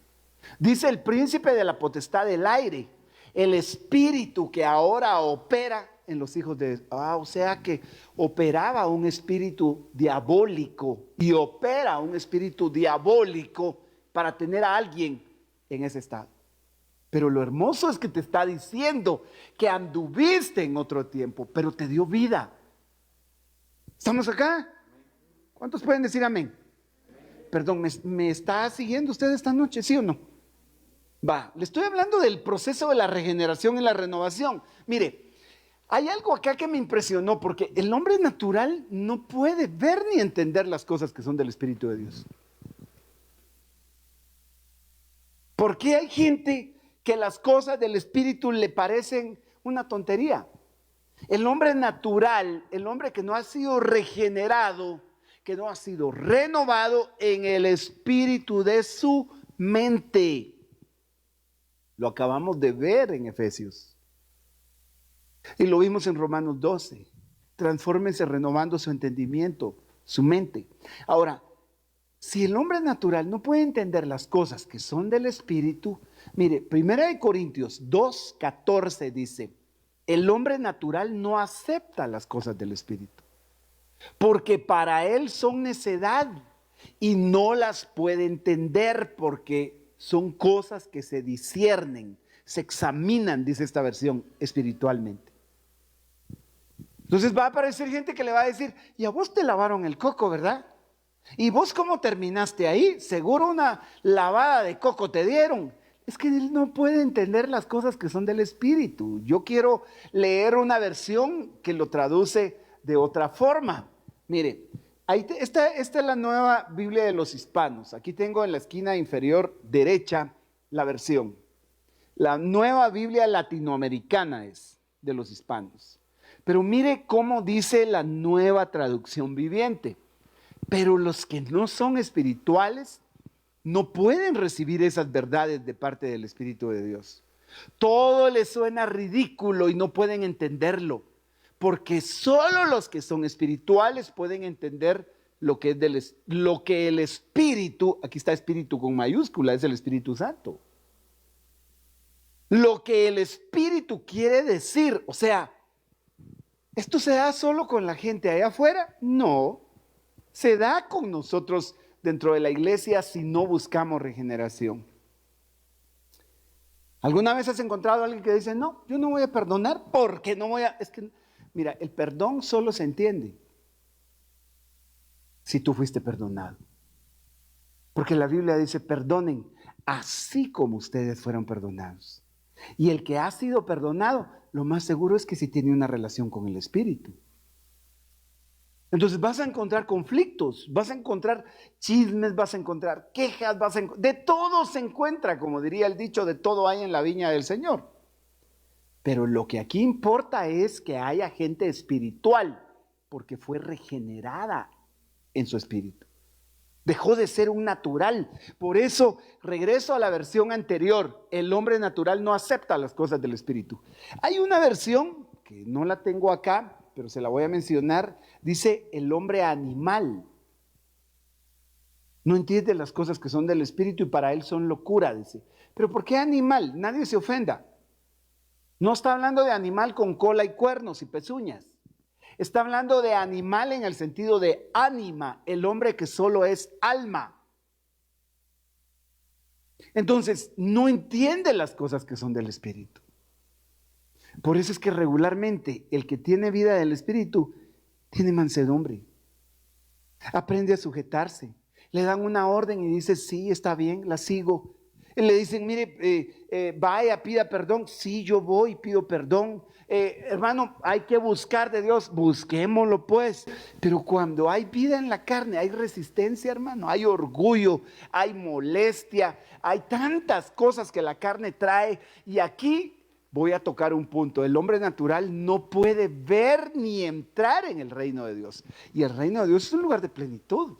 Dice el príncipe de la potestad del aire, el espíritu que ahora opera en los hijos de... o sea que operaba un espíritu diabólico y opera un espíritu diabólico para tener a alguien en ese estado. Pero lo hermoso es que te está diciendo que anduviste en otro tiempo, pero te dio vida. ¿Estamos acá? ¿Cuántos pueden decir amén? Perdón, ¿me está siguiendo usted esta noche, sí o no? Va, le estoy hablando del proceso de la regeneración y la renovación. Mire, hay algo acá que me impresionó, porque el hombre natural no puede ver ni entender las cosas que son del Espíritu de Dios. ¿Por qué hay gente que las cosas del Espíritu le parecen una tontería? El hombre natural, el hombre que no ha sido regenerado, que no ha sido renovado en el espíritu de su mente. Lo acabamos de ver en Efesios. Y lo vimos en Romanos 12. Transfórmense renovando su entendimiento, su mente. Ahora, si el hombre natural no puede entender las cosas que son del espíritu, mire, 1 Corintios 2:14 dice, el hombre natural no acepta las cosas del espíritu, porque para él son necedad y no las puede entender porque son cosas que se disciernen, se examinan, dice esta versión, espiritualmente. Entonces va a aparecer gente que le va a decir, y a vos te lavaron el coco, ¿verdad? ¿Y vos cómo terminaste ahí? Seguro una lavada de coco te dieron. Es que él no puede entender las cosas que son del espíritu. Yo quiero leer una versión que lo traduce de otra forma. Mire, esta es la nueva Biblia de los hispanos. Aquí tengo en la esquina inferior derecha la versión. La nueva Biblia latinoamericana es de los hispanos. Pero mire cómo dice la nueva traducción viviente. Pero los que no son espirituales no pueden recibir esas verdades de parte del Espíritu de Dios. Todo les suena ridículo y no pueden entenderlo, porque solo los que son espirituales pueden entender lo que es lo que el Espíritu, aquí está Espíritu con mayúscula, es el Espíritu Santo. Lo que el Espíritu quiere decir, o sea, ¿esto se da solo con la gente allá afuera? No, se da con nosotros dentro de la iglesia si no buscamos regeneración. ¿Alguna vez has encontrado a alguien que dice, no, yo no voy a perdonar porque no voy a... Es que, mira, el perdón solo se entiende si tú fuiste perdonado. Porque la Biblia dice, perdonen así como ustedes fueron perdonados. Y el que ha sido perdonado, lo más seguro es que sí tiene una relación con el Espíritu. Entonces vas a encontrar conflictos, vas a encontrar chismes, vas a encontrar quejas, de todo se encuentra, como diría el dicho, de todo hay en la viña del Señor. Pero lo que aquí importa es que haya gente espiritual, porque fue regenerada en su espíritu. Dejó de ser un natural. Por eso, regreso a la versión anterior, el hombre natural no acepta las cosas del espíritu. Hay una versión, que no la tengo acá, pero se la voy a mencionar, dice el hombre animal. No entiende las cosas que son del espíritu y para él son locura, dice. ¿Pero por qué animal? Nadie se ofenda. No está hablando de animal con cola y cuernos y pezuñas. Está hablando de animal en el sentido de ánima, el hombre que solo es alma. Entonces, no entiende las cosas que son del espíritu. Por eso es que regularmente el que tiene vida del espíritu tiene mansedumbre. Aprende a sujetarse. Le dan una orden y dice, sí, está bien, la sigo. Y le dicen, mire, vaya, pida perdón. Sí, yo voy, pido perdón. Hermano, hay que buscar de Dios. Busquémoslo pues. Pero cuando hay vida en la carne, hay resistencia, hermano. Hay orgullo, hay molestia. Hay tantas cosas que la carne trae. Y aquí voy a tocar un punto. El hombre natural no puede ver ni entrar en el reino de Dios. Y el reino de Dios es un lugar de plenitud.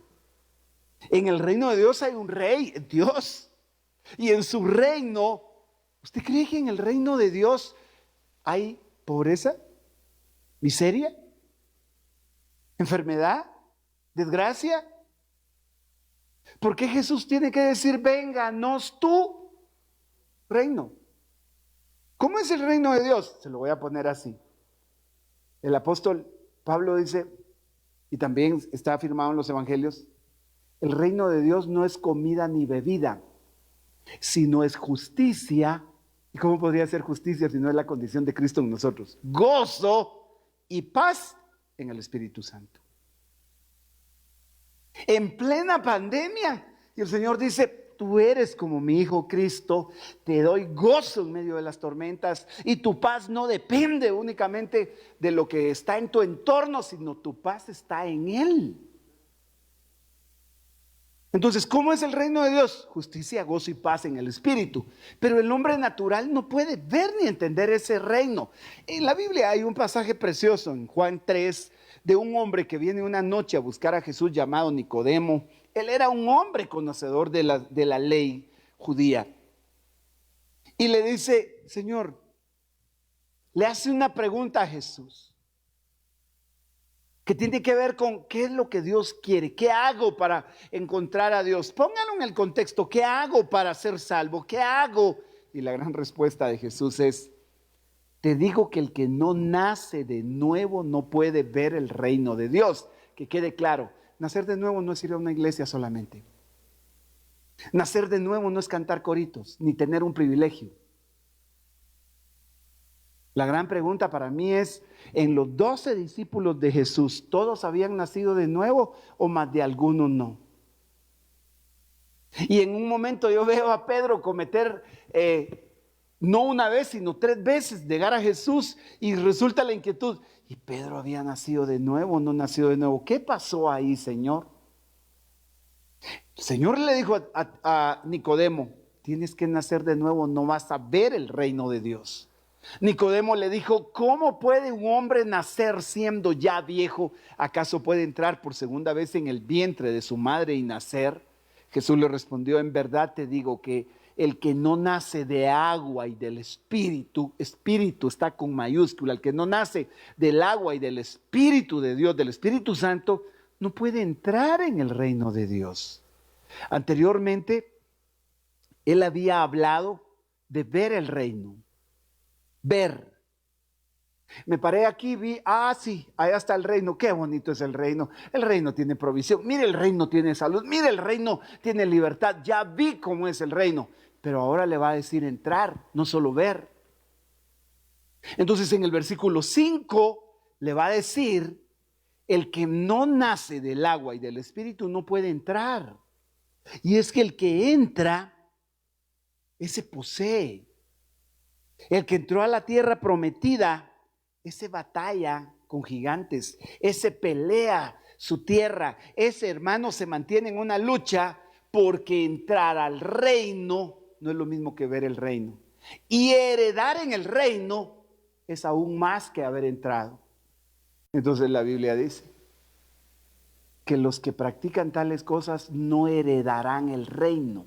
En el reino de Dios hay un rey, Dios. Y en su reino, ¿usted cree que en el reino de Dios hay pobreza, miseria, enfermedad, desgracia? ¿Por qué Jesús tiene que decir, vénganos tu reino? ¿Cómo es el reino de Dios? Se lo voy a poner así. El apóstol Pablo dice, y también está afirmado en los evangelios, el reino de Dios no es comida ni bebida, sino es justicia. ¿Y cómo podría ser justicia si no es la condición de Cristo en nosotros? Gozo y paz en el Espíritu Santo. En plena pandemia, y el Señor dice, tú eres como mi Hijo Cristo, te doy gozo en medio de las tormentas, y tu paz no depende únicamente de lo que está en tu entorno, sino tu paz está en Él. Entonces, ¿cómo es el reino de Dios? Justicia, gozo y paz en el Espíritu. Pero el hombre natural no puede ver ni entender ese reino. En la Biblia hay un pasaje precioso en Juan 3 de un hombre que viene una noche a buscar a Jesús llamado Nicodemo. Él era un hombre conocedor de la ley judía. Y le dice, Señor, le hace una pregunta a Jesús que tiene que ver con qué es lo que Dios quiere, qué hago para encontrar a Dios. Pónganlo en el contexto, ¿qué hago para ser salvo? ¿Qué hago? Y la gran respuesta de Jesús es, te digo que el que no nace de nuevo no puede ver el reino de Dios. Que quede claro, nacer de nuevo no es ir a una iglesia solamente. Nacer de nuevo no es cantar coritos, ni tener un privilegio. La gran pregunta para mí es, en los 12 discípulos de Jesús, ¿todos habían nacido de nuevo o más de algunos no? Y en un momento yo veo a Pedro cometer, no una vez, sino 3 veces, negar a Jesús, y resulta la inquietud. ¿Y Pedro había nacido de nuevo o no nacido de nuevo? ¿Qué pasó ahí, Señor? El Señor le dijo a Nicodemo, tienes que nacer de nuevo, no vas a ver el reino de Dios. Nicodemo le dijo, ¿cómo puede un hombre nacer siendo ya viejo? ¿Acaso puede entrar por segunda vez en el vientre de su madre y nacer? Jesús le respondió, en verdad te digo que el que no nace de agua y del espíritu, espíritu está con mayúscula, el que no nace del agua y del espíritu de Dios, del Espíritu Santo, no puede entrar en el reino de Dios. Anteriormente, él había hablado de ver el reino. Ver. Me paré aquí, vi, sí, allá está el reino, qué bonito es el reino tiene provisión, mire el reino tiene salud, mire el reino tiene libertad, ya vi cómo es el reino, pero ahora le va a decir entrar, no solo ver. Entonces en el versículo 5 le va a decir, el que no nace del agua y del espíritu no puede entrar, y es que el que entra, ese posee. El que entró a la tierra prometida, ese batalla con gigantes, ese pelea su tierra, ese hermano se mantiene en una lucha porque entrar al reino no es lo mismo que ver el reino. Y heredar en el reino es aún más que haber entrado. Entonces la Biblia dice que los que practican tales cosas no heredarán el reino.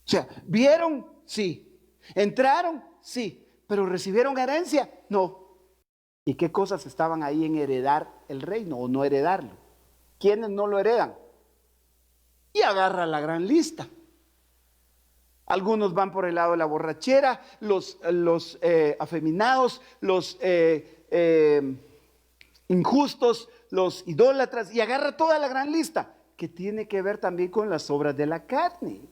O sea, ¿vieron? Sí. ¿Entraron? Sí. ¿Pero recibieron herencia? No. ¿Y qué cosas estaban ahí en heredar el reino o no heredarlo? ¿Quiénes no lo heredan? Y agarra la gran lista. Algunos van por el lado de la borrachera, los afeminados, los injustos, los idólatras, y agarra toda la gran lista, que tiene que ver también con las obras de la carne.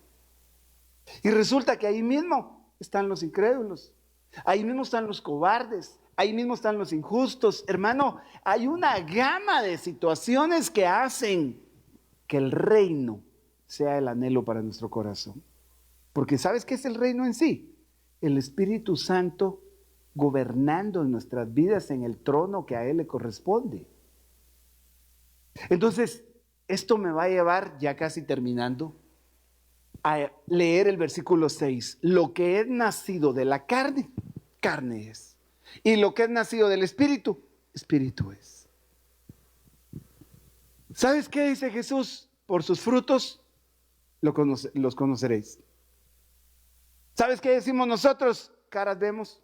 Y resulta que ahí mismo están los incrédulos, ahí mismo están los cobardes, ahí mismo están los injustos. Hermano, hay una gama de situaciones que hacen que el reino sea el anhelo para nuestro corazón. Porque ¿sabes qué es el reino en sí? El Espíritu Santo gobernando en nuestras vidas en el trono que a Él le corresponde. Entonces, esto me va a llevar, ya casi terminando, a leer el versículo 6. Lo que es nacido de la carne, carne es. Y lo que es nacido del Espíritu, Espíritu es. ¿Sabes qué dice Jesús? por sus frutos los conoceréis. ¿Sabes qué decimos nosotros? Caras vemos,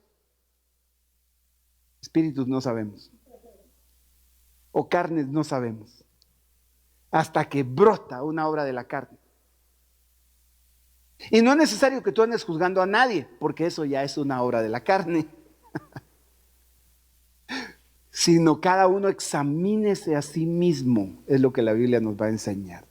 espíritus no sabemos, o carnes no sabemos, hasta que brota una obra de la carne. Y no es necesario que tú andes juzgando a nadie, porque eso ya es una obra de la carne. Sino cada uno examínese a sí mismo, es lo que la Biblia nos va a enseñar.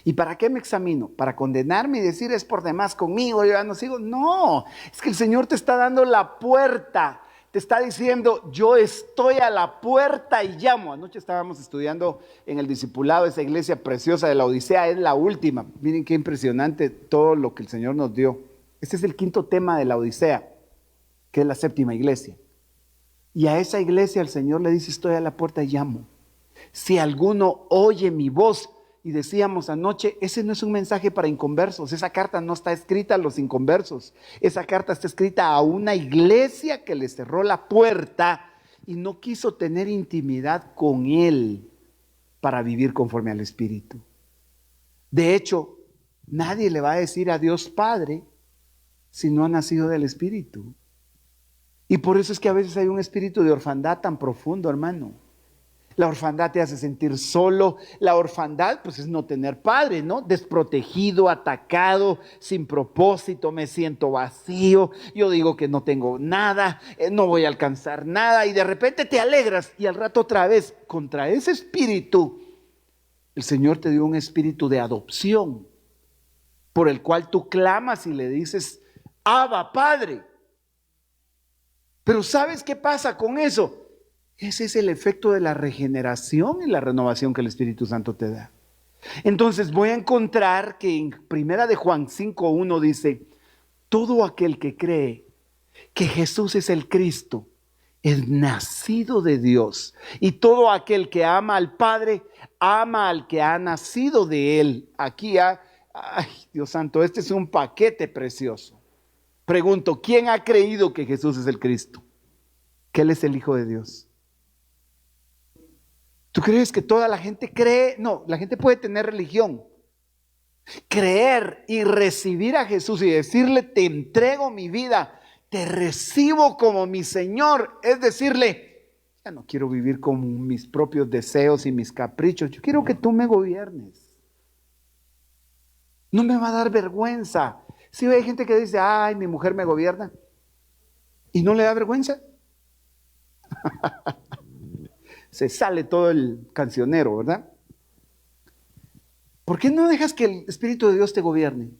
¿Y para qué me examino? ¿Para condenarme y decir es por demás conmigo, yo ya no sigo? No, es que el Señor te está dando la puerta, te está diciendo yo estoy a la puerta y llamo. Anoche estábamos estudiando en el discipulado esa iglesia preciosa de la Odisea, es la última. Miren qué impresionante todo lo que el Señor nos dio. Este es el quinto tema de la Odisea, que es la séptima iglesia. Y a esa iglesia el Señor le dice estoy a la puerta y llamo. Si alguno oye mi voz. Y decíamos anoche, ese no es un mensaje para inconversos, esa carta no está escrita a los inconversos, esa carta está escrita a una iglesia que le cerró la puerta y no quiso tener intimidad con Él para vivir conforme al Espíritu. De hecho, nadie le va a decir a Dios Padre si no ha nacido del Espíritu. Y por eso es que a veces hay un espíritu de orfandad tan profundo, hermano. La orfandad te hace sentir solo. La orfandad, pues es no tener padre, ¿no? Desprotegido, atacado, sin propósito, me siento vacío. Yo digo que no tengo nada, no voy a alcanzar nada. Y de repente te alegras y al rato otra vez, contra ese espíritu, el Señor te dio un espíritu de adopción, por el cual tú clamas y le dices, Abba, Padre. Pero ¿sabes qué pasa con eso? Ese es el efecto de la regeneración y la renovación que el Espíritu Santo te da. Entonces voy a encontrar que en Primera de Juan 5:1 dice, todo aquel que cree que Jesús es el Cristo es nacido de Dios. Y todo aquel que ama al Padre, ama al que ha nacido de Él. Aquí, ay, Dios santo, este es un paquete precioso. Pregunto, ¿quién ha creído que Jesús es el Cristo? Que Él es el Hijo de Dios. ¿Tú crees que toda la gente cree? No, la gente puede tener religión. Creer y recibir a Jesús y decirle, te entrego mi vida, te recibo como mi Señor. Es decirle, ya no quiero vivir con mis propios deseos y mis caprichos. Yo quiero que tú me gobiernes. No me va a dar vergüenza. Si hay gente que dice, ay, mi mujer me gobierna. ¿Y no le da vergüenza? Se sale todo el cancionero, ¿verdad? ¿Por qué no dejas que el Espíritu de Dios te gobierne?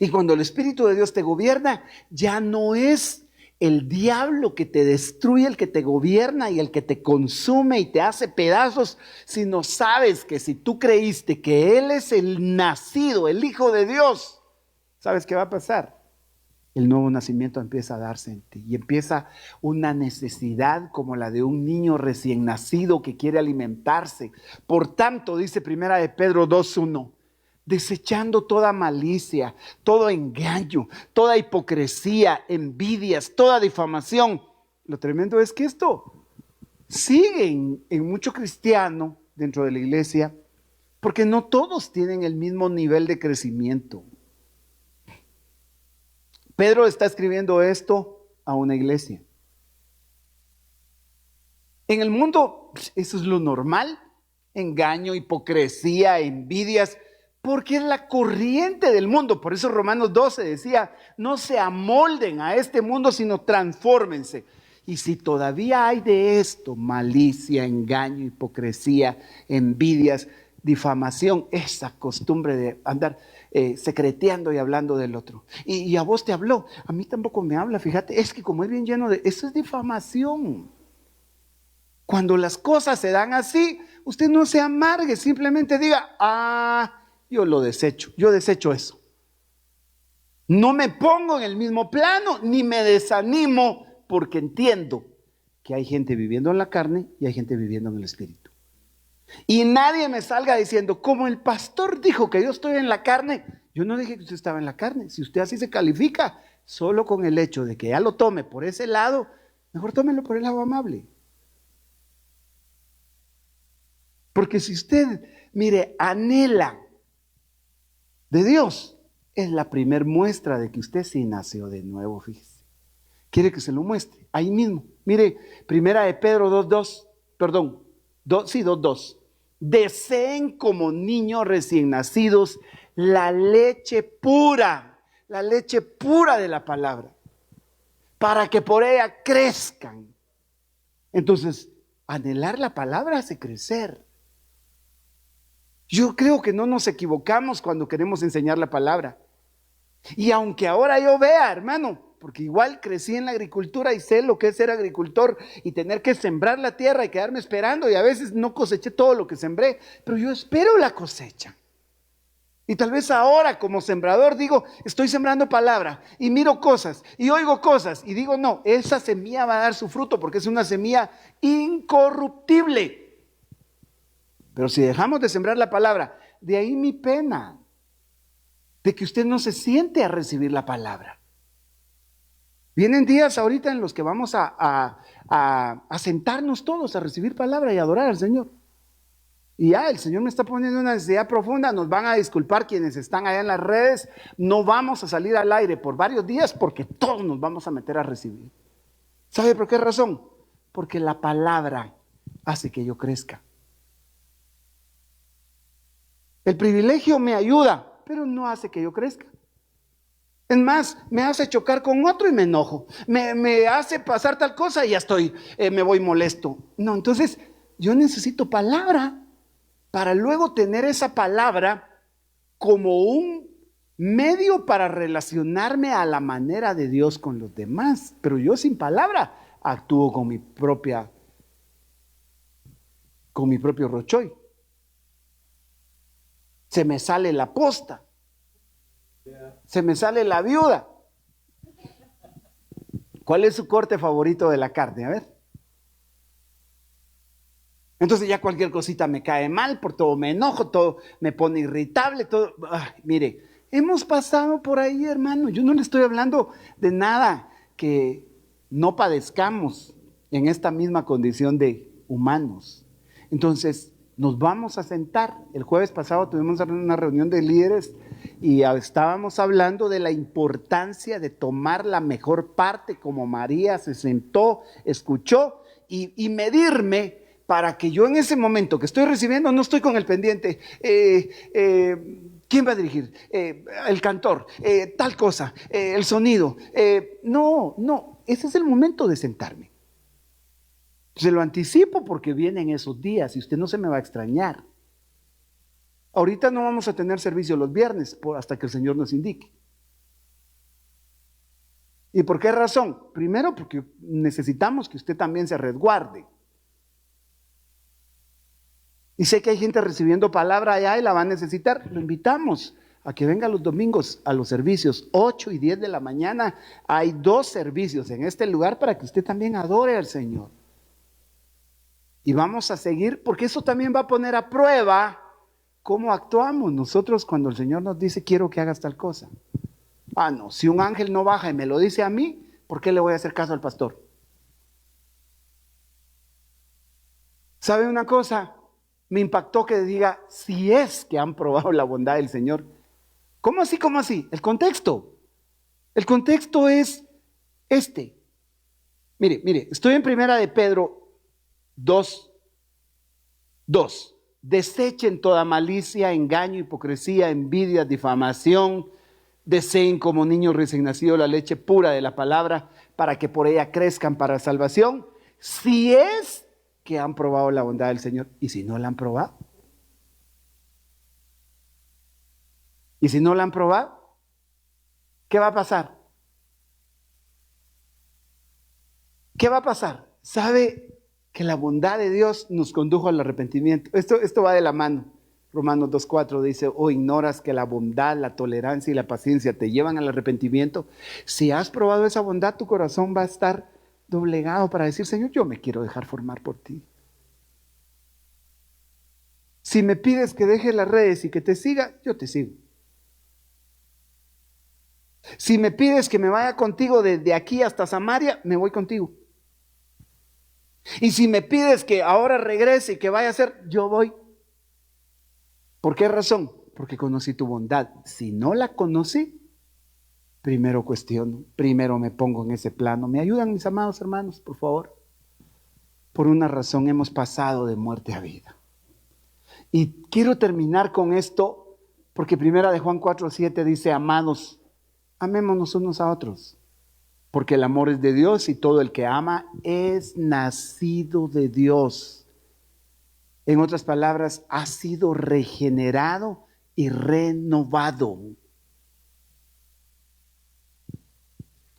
Y cuando el Espíritu de Dios te gobierna, ya no es el diablo que te destruye, el que te gobierna y el que te consume y te hace pedazos, sino sabes que si tú creíste que Él es el nacido, el Hijo de Dios, ¿sabes qué va a pasar? El nuevo nacimiento empieza a darse en ti y empieza una necesidad como la de un niño recién nacido que quiere alimentarse. Por tanto, dice Primera de Pedro 2:1, desechando toda malicia, todo engaño, toda hipocresía, envidias, toda difamación. Lo tremendo es que esto sigue en mucho cristiano dentro de la iglesia, porque no todos tienen el mismo nivel de crecimiento. Pedro está escribiendo esto a una iglesia. En el mundo, eso es lo normal. Engaño, hipocresía, envidias, porque es la corriente del mundo. Por eso Romanos 12 decía, no se amolden a este mundo, sino transfórmense. Y si todavía hay de esto, malicia, engaño, hipocresía, envidias, difamación, esa costumbre de andar secreteando y hablando del otro. Y a vos te habló, a mí tampoco me habla, fíjate, es que como es bien lleno de, eso es difamación. Cuando las cosas se dan así, usted no se amargue, simplemente diga, yo lo desecho, yo desecho eso. No me pongo en el mismo plano, ni me desanimo, porque entiendo que hay gente viviendo en la carne y hay gente viviendo en el espíritu. Y nadie me salga diciendo, como el pastor dijo que yo estoy en la carne. Yo no dije que usted estaba en la carne. Si usted así se califica, solo con el hecho de que ya lo tome por ese lado, mejor tómelo por el lado amable. Porque si usted, mire, anhela de Dios, es la primer muestra de que usted sí nació de nuevo, fíjese. Quiere que se lo muestre, ahí mismo. Mire, primera de Pedro 2:2, perdón, 2:2. Deseen como niños recién nacidos la leche pura de la palabra, para que por ella crezcan. Entonces, anhelar la palabra hace crecer. Yo creo que no nos equivocamos cuando queremos enseñar la palabra. Y aunque ahora yo vea, hermano, porque igual crecí en la agricultura y sé lo que es ser agricultor y tener que sembrar la tierra y quedarme esperando, y a veces no coseché todo lo que sembré, pero yo espero la cosecha. Y tal vez ahora como sembrador digo, estoy sembrando palabra y miro cosas y oigo cosas y digo, no, esa semilla va a dar su fruto porque es una semilla incorruptible. Pero si dejamos de sembrar la palabra, de ahí mi pena, de que usted no se siente a recibir la palabra. Vienen días ahorita en los que vamos a sentarnos todos a recibir palabra y adorar al Señor. Y ya el Señor me está poniendo una necesidad profunda. Nos van a disculpar quienes están allá en las redes. No vamos a salir al aire por varios días porque todos nos vamos a meter a recibir. ¿Sabe por qué razón? Porque la palabra hace que yo crezca. El privilegio me ayuda, pero no hace que yo crezca. Es más, me hace chocar con otro y me enojo. Me hace pasar tal cosa y ya estoy, me voy molesto. No, entonces yo necesito palabra para luego tener esa palabra como un medio para relacionarme a la manera de Dios con los demás. Pero yo sin palabra actúo con mi propio rochoy. Se me sale la posta. Se me sale la viuda. ¿Cuál es su corte favorito de la carne? A ver. Entonces ya cualquier cosita me cae mal, por todo me enojo, todo me pone irritable, todo. Ay, mire, hemos pasado por ahí, hermano. Yo no le estoy hablando de nada que no padezcamos en esta misma condición de humanos. Entonces, nos vamos a sentar. El jueves pasado tuvimos una reunión de líderes y estábamos hablando de la importancia de tomar la mejor parte, como María se sentó, escuchó y medirme para que yo en ese momento que estoy recibiendo no estoy con el pendiente. ¿Quién va a dirigir? El cantor, tal cosa, el sonido. No, ese es el momento de sentarme. Se lo anticipo porque vienen esos días y usted no se me va a extrañar. Ahorita no vamos a tener servicio los viernes hasta que el Señor nos indique. ¿Y por qué razón? Primero porque necesitamos que usted también se resguarde. Y sé que hay gente recibiendo palabra allá y la va a necesitar. Lo invitamos a que venga los domingos a los servicios, 8 y 10 de la mañana. Hay 2 servicios en este lugar para que usted también adore al Señor. Y vamos a seguir, porque eso también va a poner a prueba cómo actuamos nosotros cuando el Señor nos dice, quiero que hagas tal cosa. No, si un ángel no baja y me lo dice a mí, ¿por qué le voy a hacer caso al pastor? ¿Sabe una cosa? Me impactó que diga, si es que han probado la bondad del Señor. ¿Cómo así? ¿Cómo así? El contexto es este. Mire, estoy en primera de Pedro 2:2. Desechen toda malicia, engaño, hipocresía, envidia, difamación. Deseen como niños recién nacidos la leche pura de la palabra para que por ella crezcan para salvación. Si es que han probado la bondad del Señor. ¿Y si no la han probado? ¿Y si no la han probado? ¿Qué va a pasar? ¿Qué va a pasar? ¿Sabe que la bondad de Dios nos condujo al arrepentimiento? Esto va de la mano. Romanos 2:4 dice, ignoras que la bondad, la tolerancia y la paciencia te llevan al arrepentimiento. Si has probado esa bondad, tu corazón va a estar doblegado para decir, Señor, yo me quiero dejar formar por ti. Si me pides que deje las redes y que te siga, yo te sigo. Si me pides que me vaya contigo desde aquí hasta Samaria, me voy contigo. Y si me pides que ahora regrese y que vaya a hacer, yo voy. ¿Por qué razón? Porque conocí tu bondad. Si no la conocí, primero cuestiono, primero me pongo en ese plano. ¿Me ayudan, mis amados hermanos, por favor? Por una razón hemos pasado de muerte a vida. Y quiero terminar con esto, porque primera de Juan 4:7 dice, amados, amémonos unos a otros, porque el amor es de Dios y todo el que ama es nacido de Dios. En otras palabras, ha sido regenerado y renovado.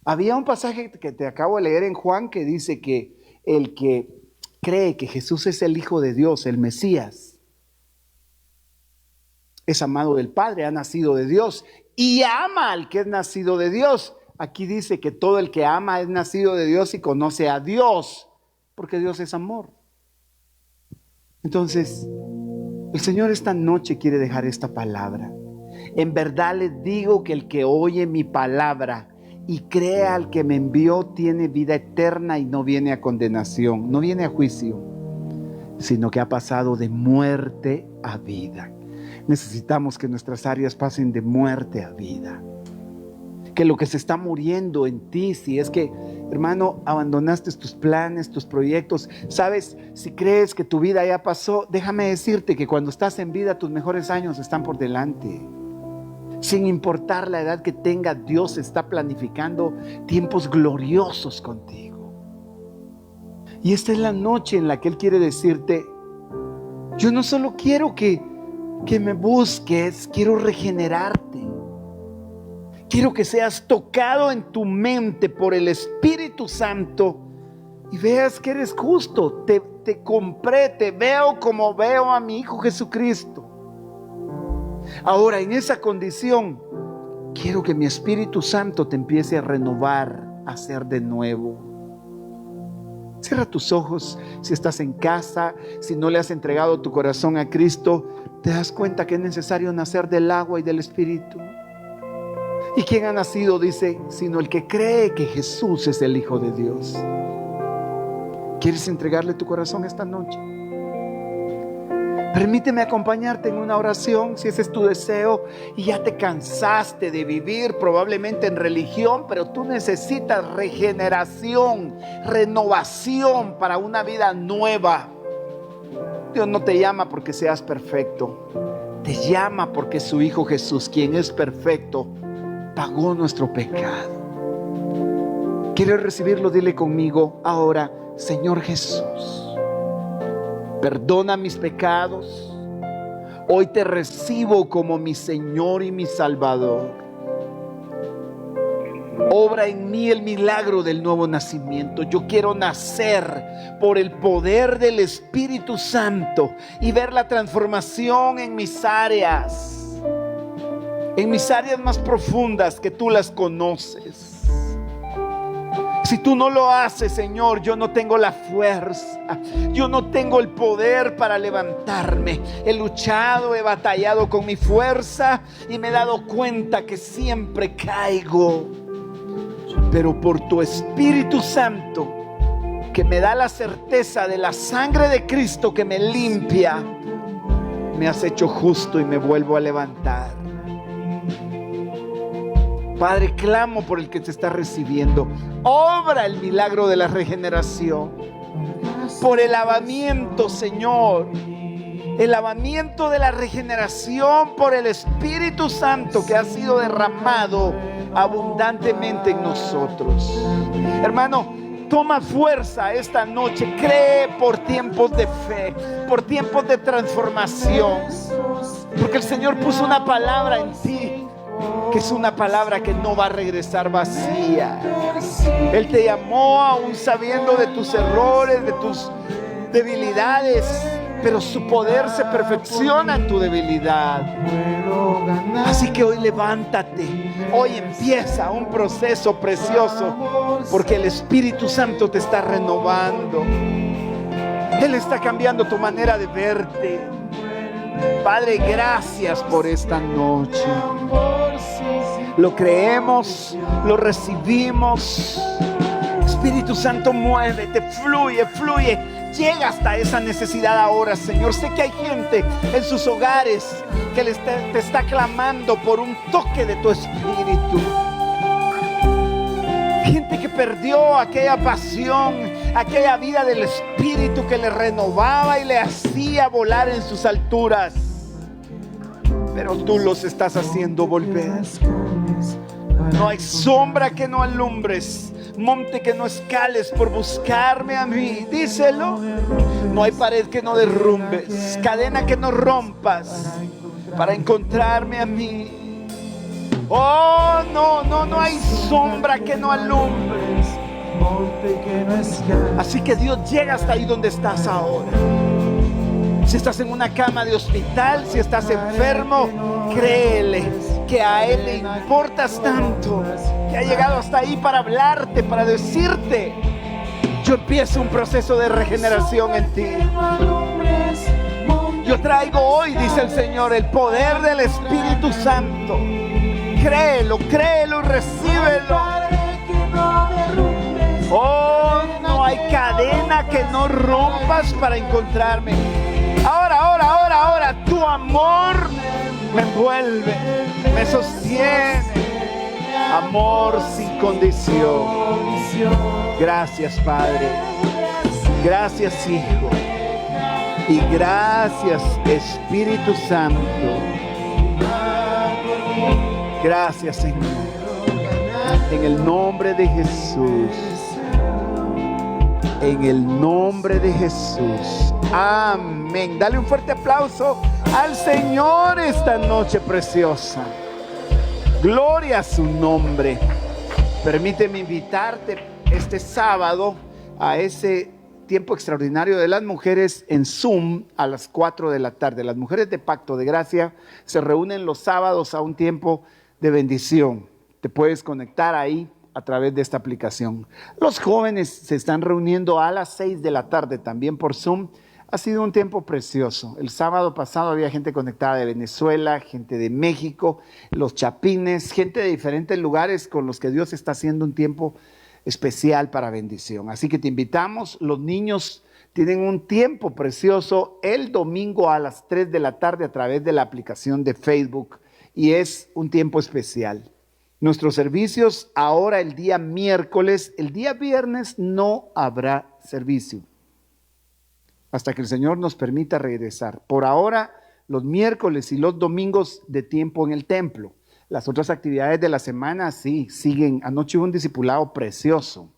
Había un pasaje que te acabo de leer en Juan que dice que el que cree que Jesús es el Hijo de Dios, el Mesías, es amado del Padre, ha nacido de Dios y ama al que es nacido de Dios. Aquí dice que todo el que ama es nacido de Dios y conoce a Dios, porque Dios es amor. Entonces, el Señor esta noche quiere dejar esta palabra. En verdad les digo que el que oye mi palabra y cree al que me envió tiene vida eterna y no viene a condenación, no viene a juicio, sino que ha pasado de muerte a vida. Necesitamos que nuestras áreas pasen de muerte a vida. Que lo que se está muriendo en ti, si es que, hermano, abandonaste tus planes, tus proyectos, sabes, si crees que tu vida ya pasó, déjame decirte que cuando estás en vida, tus mejores años están por delante. Sin importar la edad que tenga, Dios está planificando tiempos gloriosos contigo. Y esta es la noche en la que Él quiere decirte, yo no solo quiero que me busques, quiero regenerarte. Quiero que seas tocado en tu mente por el Espíritu Santo y veas que eres justo. Te compré, te veo como veo a mi Hijo Jesucristo. Ahora, en esa condición, quiero que mi Espíritu Santo te empiece a renovar, a hacer de nuevo. Cierra tus ojos si estás en casa, si no le has entregado tu corazón a Cristo, te das cuenta que es necesario nacer del agua y del Espíritu. ¿Y quién ha nacido? Dice, sino el que cree que Jesús es el Hijo de Dios. ¿Quieres entregarle tu corazón esta noche? Permíteme acompañarte en una oración, si ese es tu deseo y ya te cansaste de vivir probablemente en religión, pero tú necesitas regeneración, renovación para una vida nueva. Dios no te llama porque seas perfecto, te llama porque su Hijo Jesús, quien es perfecto, pagó nuestro pecado. ¿Quieres recibirlo? Dile conmigo ahora, Señor Jesús, perdona mis pecados. Hoy te recibo como mi Señor y mi Salvador. Obra en mí el milagro del nuevo nacimiento. Yo quiero nacer por el poder del Espíritu Santo y ver la transformación en mis áreas más profundas que tú las conoces. Si tú no lo haces, Señor, yo no tengo la fuerza, yo no tengo el poder para levantarme. He luchado, he batallado con mi fuerza y me he dado cuenta que siempre caigo. Pero por tu Espíritu Santo, que me da la certeza de la sangre de Cristo que me limpia, me has hecho justo y me vuelvo a levantar. Padre, clamo por el que te está recibiendo. Obra el milagro de la regeneración. Por el lavamiento, Señor. El lavamiento de la regeneración por el Espíritu Santo que ha sido derramado abundantemente en nosotros. Hermano, toma fuerza esta noche. Cree por tiempos de fe, por tiempos de transformación. Porque el Señor puso una palabra en ti, que es una palabra que no va a regresar vacía. Él te llamó aún sabiendo de tus errores, de tus debilidades, pero su poder se perfecciona en tu debilidad. Así que hoy levántate, hoy empieza un proceso precioso, porque el Espíritu Santo te está renovando. Él está cambiando tu manera de verte. Padre, gracias por esta noche. Lo creemos, lo recibimos. Espíritu Santo, muévete, fluye, fluye. Llega hasta esa necesidad ahora, Señor. Sé que hay gente en sus hogares que te está clamando por un toque de tu Espíritu. Gente que perdió aquella pasión, aquella vida del Espíritu que le renovaba y le hacía volar en sus alturas. Pero tú los estás haciendo volver. No hay sombra que no alumbres, monte que no escales por buscarme a mí. Díselo. No hay pared que no derrumbes, cadena que no rompas para encontrarme a mí. Oh, no hay sombra que no alumbres. Así que Dios llega hasta ahí donde estás ahora. Si estás en una cama de hospital, si estás enfermo, créele que a Él le importas tanto, que ha llegado hasta ahí para hablarte, para decirte: yo empiezo un proceso de regeneración en ti. Yo traigo hoy, dice el Señor, el poder del Espíritu Santo. Créelo y recíbelo. Oh, no hay cadena que no rompas para encontrarme. Ahora, tu amor me envuelve, me sostiene. Amor sin condición. Gracias, Padre. Gracias, Hijo. Y gracias, Espíritu Santo. Gracias, Señor. En el nombre de Jesús. En el nombre de Jesús. Amén. Dale un fuerte aplauso al Señor esta noche preciosa. Gloria a su nombre. Permíteme invitarte este sábado a ese tiempo extraordinario de las mujeres en Zoom a las 4 de la tarde. Las mujeres de Pacto de Gracia se reúnen los sábados a un tiempo de bendición. Te puedes conectar ahí a través de esta aplicación. Los jóvenes se están reuniendo a las 6 de la tarde también por Zoom. Ha sido un tiempo precioso. El sábado pasado había gente conectada de Venezuela, gente de México, los Chapines, gente de diferentes lugares con los que Dios está haciendo un tiempo especial para bendición. Así que te invitamos. Los niños tienen un tiempo precioso el domingo a las 3 de la tarde a través de la aplicación de Facebook, y es un tiempo especial. Nuestros servicios ahora el día miércoles, el día viernes no habrá servicio hasta que el Señor nos permita regresar. Por ahora, los miércoles y los domingos de tiempo en el templo. Las otras actividades de la semana sí siguen. Anoche hubo un discipulado precioso.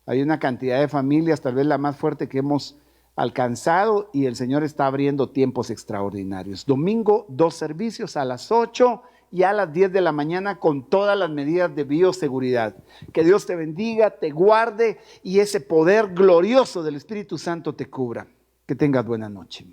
Hay una cantidad de familias, tal vez la más fuerte que hemos alcanzado, y el Señor está abriendo tiempos extraordinarios. Domingo, 2 servicios a las 8 y a las 10 de la mañana con todas las medidas de bioseguridad. Que Dios te bendiga, te guarde y ese poder glorioso del Espíritu Santo te cubra. Que tengas buena noche.